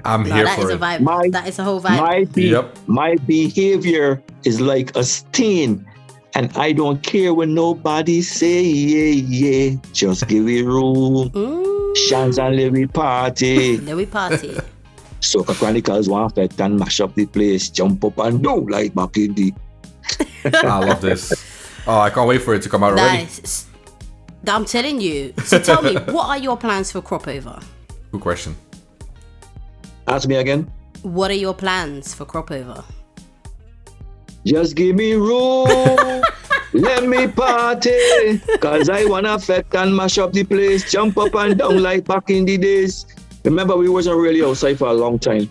I'm here that for is it. a vibe. That is a whole vibe. My behavior is like a stain, and I don't care what nobody say. Just give it room. Shans and let we party. Soca Chronicles one fet and mash up the place. Jump up and down like back in the. I love this. Oh, I can't wait for it to come out already. Nice. I'm telling you. So tell me, what are your plans for Crop Over? Good question. Ask me again. What are your plans for Crop Over? Just give me room. Let me party, cause I wanna fet and mash up the place. Jump up and down like back in the days. Remember, we wasn't really outside for a long time.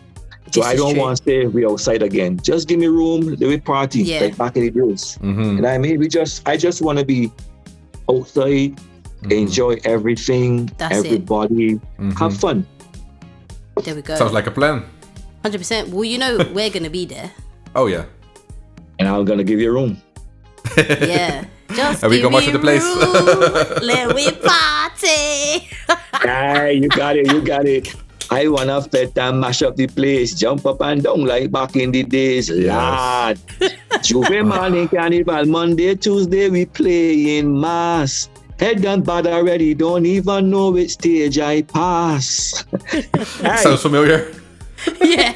So I don't want to say we outside again. Just give me room, let me party like back in the days. And I mean, I just want to be outside, enjoy everything, everybody, have fun. There we go. Sounds like a plan. 100%. Well, you know, we're going to be there. Oh, yeah. And I'm going to give you room. Yeah. Just and we go much of the place. Let me party. You got it. I wanna fet and mash up the place, jump up and down like back in the days. Lord, Juve morning carnival, Monday, Tuesday we play in mass. Head done bad already, don't even know which stage I pass. Sounds familiar. Yeah.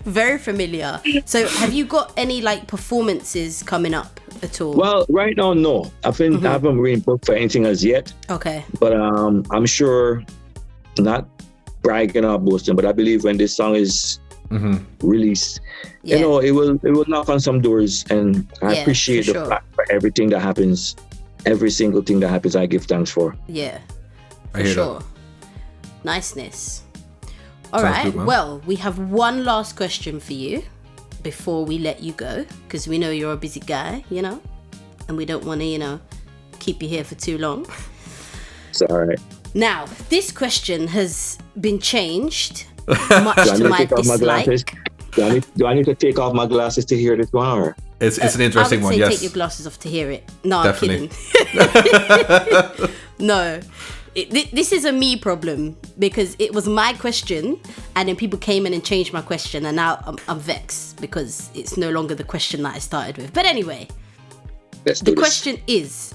Very familiar. So have you got any like performances coming up at all? Well, right now, no. I haven't really booked for anything as yet. Okay. But I'm sure, not bragging or boasting, but I believe when this song is released, you know, it will knock on some doors, and I appreciate the fact for everything that happens, every single thing that happens, I give thanks for. Yeah, for sure. Niceness. All right. Good, well, we have one last question for you before we let you go, because we know you're a busy guy, you know, and we don't want to, you know, keep you here for too long. It's all right. Now, this question has been changed, much to my dislike. Do I need to take off my glasses to hear this one? Or? It's an interesting one, yes. Take your glasses off to hear it. No, definitely. I'm kidding. No. This is a me problem, because it was my question and then people came in and changed my question, and now I'm vexed because it's no longer the question that I started with. But anyway, the question is,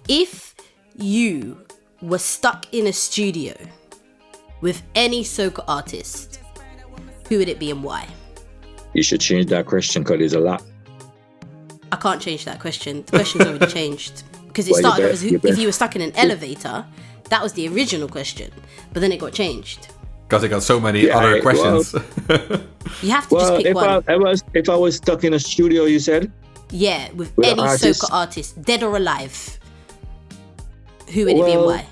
if you were stuck in a studio with any soca artist, who would it be and why? You should change that question, because there's a lot. I can't change that question. The question's already changed, because it started off as if you were stuck in an elevator. That was the original question, but then it got changed. Because they got so many other questions. You have to just pick one. If I was stuck in a studio, you said? Yeah, with any soca artist, dead or alive. Who would it be and why?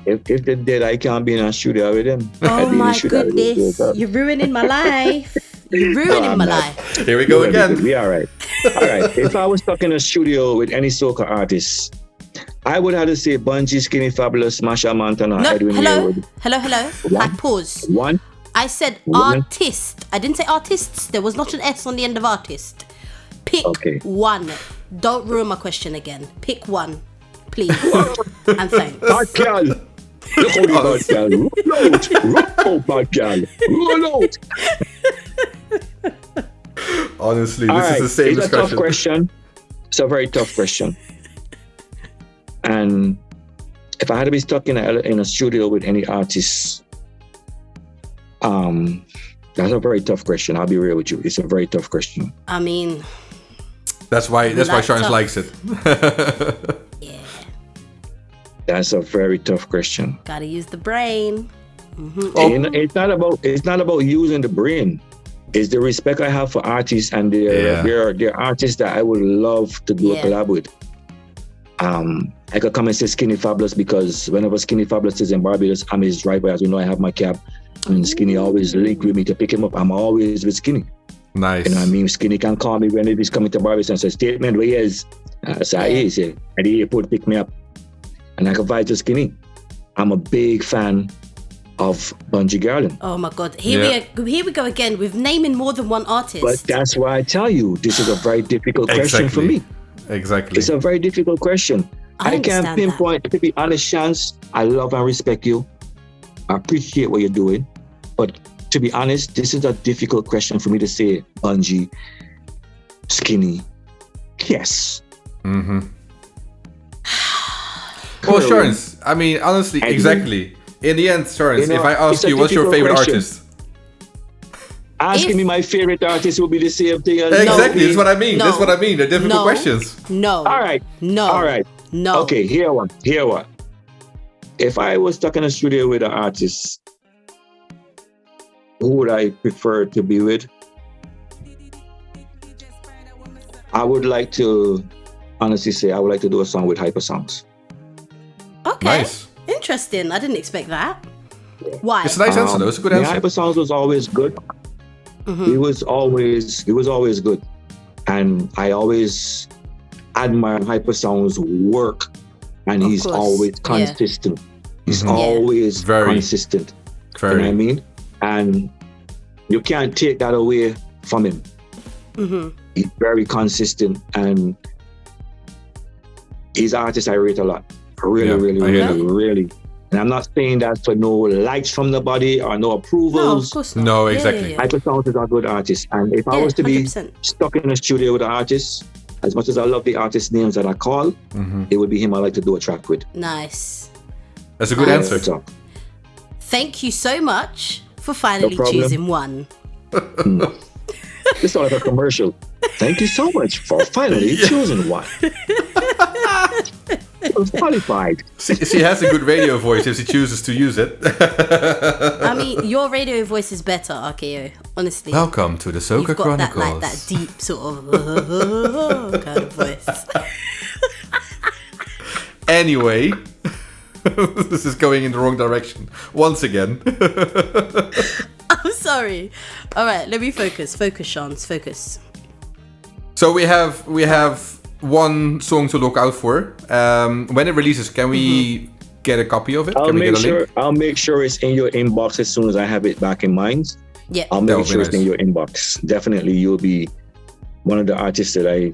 If they're dead, I can't be in a studio with them. Oh my goodness, you're ruining my life. You're ruining my life. Here we go again. Be all right. All right. If I was stuck in a studio with any soca artist, I would have to say Bungie, Skinny Fabulous, Masha Montana, Edwin Harewood. Hello. I pause. One. I said artist. I didn't say artists. There was not an S on the end of artist. Pick one. Don't ruin my question again. Pick one, please. And thanks. Bad girl. Look how the bad girl. Roll out, bad girl. Roll out. Honestly, this is the same discussion. It's a tough question. It's a very tough question. And And if I had to be stuck in a studio with any artist, that's a very tough question. I'll be real with you. It's a very tough question. I mean, that's why Sharns likes it. Yeah. That's a very tough question. Gotta use the brain. It's not about using the brain. It's the respect I have for artists, and they're artists that I would love to do a collab with. I could come and say Skinny Fabulous, because whenever Skinny Fabulous is in Barbados, I'm his driver. As you know, I have my cab, and Skinny always link with me to pick him up. I'm always with Skinny. Nice. You know what I mean? Skinny can call me whenever he's coming to Barbados and say, "Statement, where he is?" So he say, at the airport, pick me up, and I can vibe to Skinny. I'm a big fan of Bungie Garlin. Oh my God! Here we go again with naming more than one artist. But that's why I tell you, this is a very difficult question for me. Exactly. It's a very difficult question. I can't pinpoint. To be honest, Chance, I love and respect you. I appreciate what you're doing. But to be honest, this is a difficult question for me to say Bungie, Skinny, yes. Mm-hmm. Well, Sharns, I mean, honestly, exactly. In the end, Sharns, if I ask you, what's your favorite artist? Asking me my favorite artist will be the same thing. Exactly, that's what I mean. That's what I mean. They're difficult questions. No. All right. No. All right. No. Okay, here one. If I was stuck in a studio with an artist, who would I prefer to be with? I would like to, honestly say, I would like to do a song with Hyper Songs. Okay. Nice. Interesting. I didn't expect that. Why? It's a nice answer, though. It's a good answer. Hyper Songs was always good. Mm-hmm. He was always good. And I always admire Hyper Songs' work. And he's always consistent. He's always consistent. Very. You know what I mean? And you can't take that away from him. Mm-hmm. He's very consistent, and he's an artist I rate a lot. Really. And I'm not saying that for no likes from the body or no approvals. No, of course not. No, exactly. Hyper Sounds is a good artist. And if I was to be 100%. stuck in a studio with an artist, as much as I love the artist names that I call, it would be him I'd like to do a track with. Nice. That's a good answer. Thank you so much for finally choosing one. This sounds like a commercial. Thank you so much for finally choosing one. I was qualified. She has a good radio voice if she chooses to use it. I mean, your radio voice is better, RKO. Honestly. Welcome to the Soca Chronicles. You've got that deep sort of kind of voice. Anyway, this is going in the wrong direction once again. I'm sorry. All right, let me focus. Focus, Chance. Focus. So we have one song to look out for. When it releases, can we get a copy of it? Can we get a link? I'll make sure it's in your inbox as soon as I have it back in mind. Yeah. I'll make sure it's in your inbox. Definitely, you'll be one of the artists that I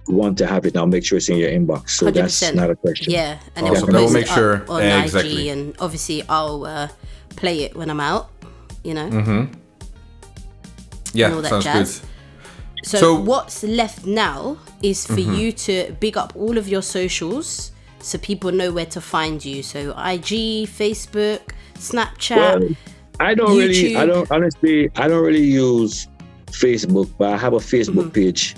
want to have it. I'll make sure it's in your inbox. So 100%. That's not a question. Yeah, and awesome. we'll make sure on IG, exactly. And obviously I'll play it when I'm out. You know. Mm-hmm. Yeah, all that sounds jazz. good. So what's left now is for you to big up all of your socials so people know where to find you. So IG, Facebook, Snapchat, well, I don't YouTube. I don't really use Facebook, but I have a Facebook page,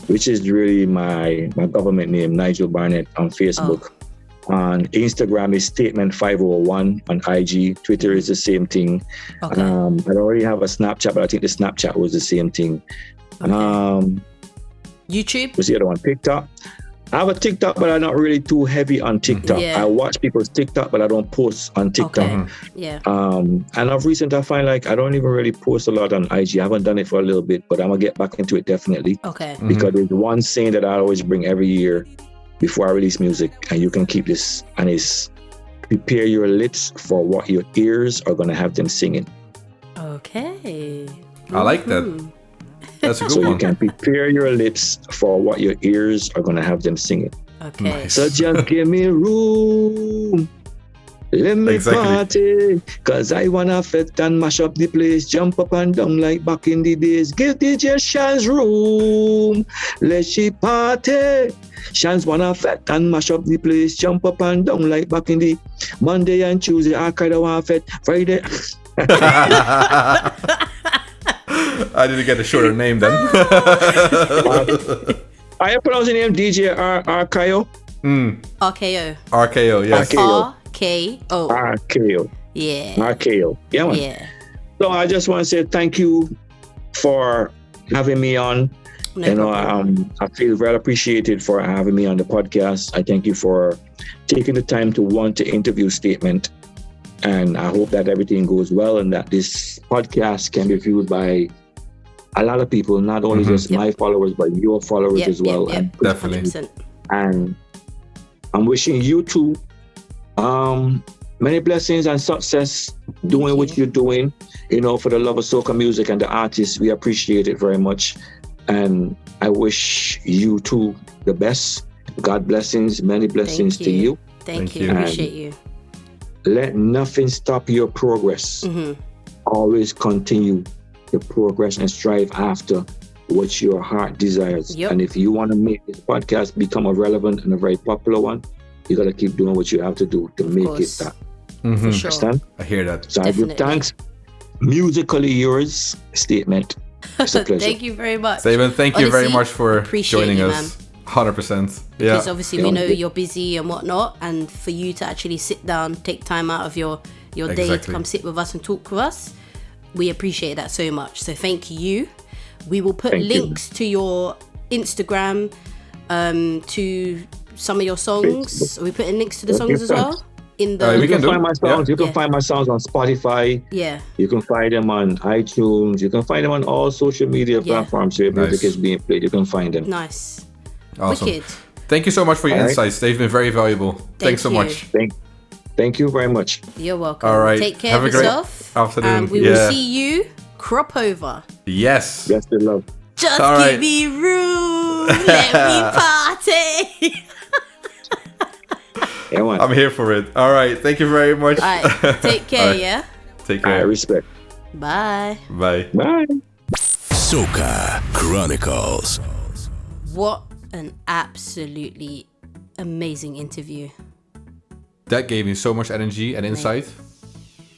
which is really my government name, Nigel Barnett, on Facebook. On Instagram is Statement501 on IG. Twitter is the same thing. Okay. I don't really have a Snapchat, but I think the Snapchat was the same thing. Okay. YouTube? What's the other one? TikTok. I have a TikTok, but I'm not really too heavy on TikTok. Yeah. I watch people's TikTok, but I don't post on TikTok. Okay. Yeah. And of recent, I find like I don't even really post a lot on IG. I haven't done it for a little bit, but I'm gonna get back into it definitely. Okay. Because there's one saying that I always bring every year before I release music, and you can keep this, and it's prepare your lips for what your ears are gonna have them singing. Okay. I like that. That's a good so one. You can prepare your lips for what your ears are gonna have them singing. Okay. Nice. So just give me room Let me Exactly. party, cause I wanna fit and mash up the place. Jump up and down like back in the days. Give DJ Shans room. Let she party. Shans wanna fit and mash up the place. Jump up and down like back in the Monday and Tuesday. I kinda wanna fit. Friday. I didn't get a shorter name then. I pronounce the name DJ Arkayo. RKO. RKO, yes. RKO. RKO. Arkayo. Yeah. Arkayo. Yeah, man. Yeah. So I just want to say thank you for having me on. No I feel very appreciated for having me on the podcast. I thank you for taking the time to want to interview Statement. And I hope that everything goes well and that this podcast can be viewed by a lot of people, not only just my followers, but your followers as well. And Definitely. 100%. And I'm wishing you two many blessings and success doing what you're doing, for the love of soca music and the artists. We appreciate it very much. And I wish you two the best. God blessings, many blessings to you. Thank you. you. Appreciate you. Let nothing stop your progress. Always continue to progress and strive after what your heart desires. Yep. And if you want to make this podcast become a relevant and a very popular one, you got to keep doing what you have to do to make it that. For sure. Understand? I hear that. So I give thanks. Musically yours, Statement. It's a pleasure. Thank you very much. Steven, thank you very Honestly, much for appreciate joining you, us. 100%. Yeah. Because obviously we know you're busy and whatnot, and for you to actually sit down, take time out of your day to Exactly. come sit with us and talk with us, we appreciate that so much. So thank you. We will put links to your Instagram, to some of your songs. Are we putting links to the songs as well? In the we can do. Find my songs. Yeah. You can find my songs on Spotify. Yeah. You can find them on iTunes. You can find them on all social media platforms where music is being played. You can find them. Nice. Awesome. Wicked. Thank you so much for your All right. insights. They've been very valuable. Thanks so you. much. Thank you very much. You're welcome. All right. Take care Have of a great yourself. afternoon. And we will see you crop over. Yes. Yes, good love. Just All give right. me room. Let me party. Yeah, man. I'm here for it. All right. Thank you very much. All right. Take care, All right. yeah? Take I care. respect. Bye. Bye. Bye. Soca Chronicles. What an absolutely amazing interview. That gave me so much energy and insight.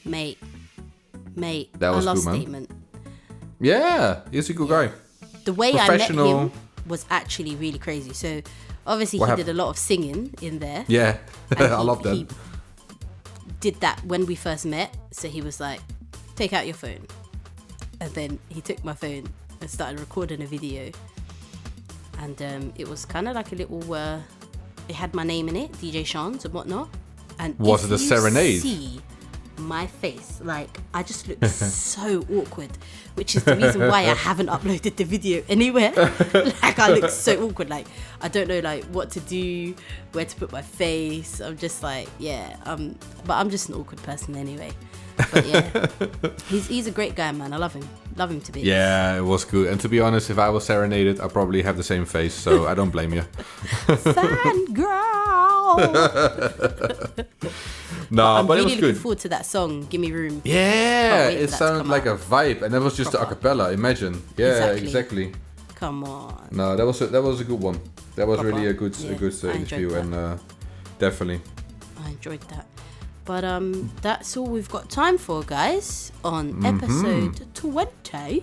Mate. That was I love good, man. Statement. Yeah. He's a good guy. The way I met Professional. him was actually really crazy. So obviously What he happened? did a lot of singing in there. Yeah. And I love that. He did that when we first met. So he was like, take out your phone. And then he took my phone and started recording a video. And it was kind of like a little, it had my name in it, DJ Shans and whatnot. And Was if it a you serenade? see my face, like, I just look so awkward, which is the reason why I haven't uploaded the video anywhere. Like, I look so awkward, like, I don't know, like, what to do, where to put my face. I'm just like, yeah, but I'm just an awkward person anyway. But yeah, he's a great guy, man. I love him to bits. Yeah, it was good. And to be honest, if I was serenaded, I'd probably have the same face. So I don't blame you. Fangirl. No, I'm but really it was looking good. forward to that song, Give Me Room. Yeah, Can't wait for it that to sounded come like out. a vibe, and that was just the Proper. acapella. Imagine, yeah, Exactly. exactly. Come on. No, that was a good one. That was Proper. really a good Yeah, I interview, enjoyed that. and definitely. I enjoyed that. But that's all we've got time for, guys, on episode 20.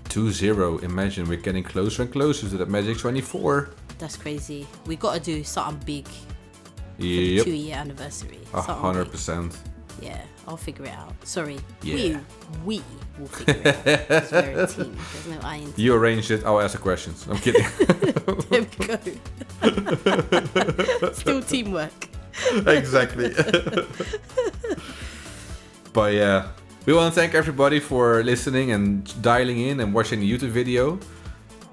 2-0. Imagine we're getting closer and closer to that Magic 24. That's crazy. We got to do something big for the Yep, 2-year anniversary. Something big. 100%. Yeah, I'll figure it out. Sorry. Yeah. We will figure it out. Because we're a team. There's no I in team. You arranged it. I'll ask the questions. I'm kidding. There we go. Still teamwork. Exactly. But yeah, we want to thank everybody for listening and dialing in and watching the YouTube video.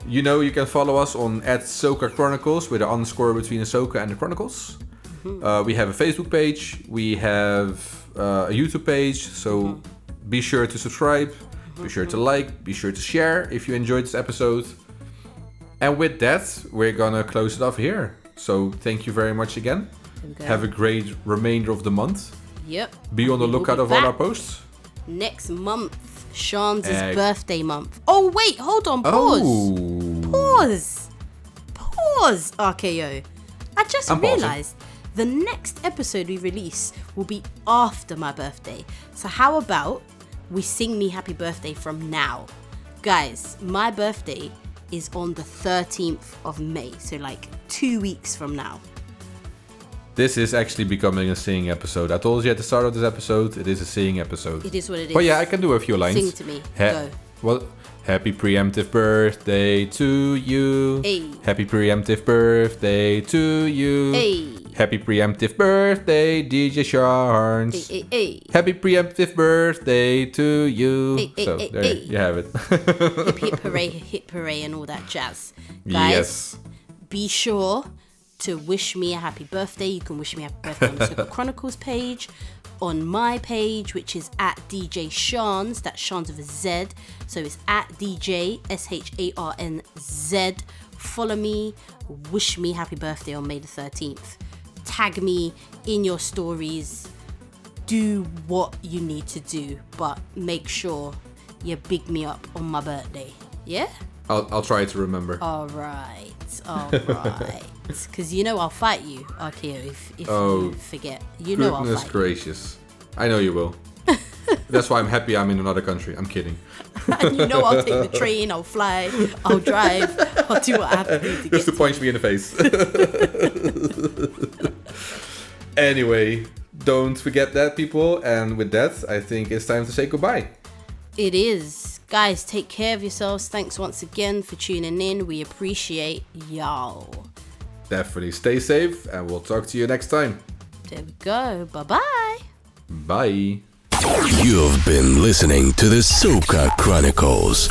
You know, you can follow us on @Soca Chronicles with an underscore between the Soca and the Chronicles. We have a Facebook page. We have a YouTube page. So be sure to subscribe. Be sure to like. Be sure to share if you enjoyed this episode. And with that, we're gonna close it off here. So thank you very much again. There we go. Have a great remainder of the month. Yep. Be on the lookout of all our posts. Next month, Sean's birthday month. Oh wait, hold on, pause. RKO. I just realised the next episode we release will be after my birthday. So how about we sing me happy birthday from now? Guys, my birthday is on the 13th of May, so like 2 weeks from now. This is actually becoming a singing episode. I told you at the start of this episode, it is a singing episode. It is what it is. But yeah, I can do a few lines. Sing to me. Go. Well, happy preemptive birthday to you. Hey. Happy preemptive birthday to you. Hey. Happy preemptive birthday, DJ Sharns. Hey. Happy preemptive birthday to you. Hey, so there you have it. hip hooray, and all that jazz. Guys, Yes. Be sure to wish me a happy birthday. You can wish me a happy birthday on the Soca Chronicles page, on my page, which is at DJ Sharns. That's Sharns with a Z. So it's at DJ SHARNZ. Follow me. Wish me happy birthday on May the 13th. Tag me in your stories. Do what you need to do, but make sure you big me up on my birthday. Yeah? I'll try to remember. All right. Because you know I'll fight you, RKO, if you forget. You know I'll Goodness fight gracious. I know you will. That's why I'm happy I'm in another country. I'm kidding. you. And you know I'll take the train, I'll fly, I'll drive, I'll do what I have to do to Just to get punch me in the face. Anyway, don't forget that, people. And with that, I think it's time to say goodbye. It is. Guys, take care of yourselves. Thanks once again for tuning in. We appreciate y'all. Definitely stay safe, and we'll talk to you next time. There we go. Bye-bye. Bye. You've been listening to the Soca Chronicles.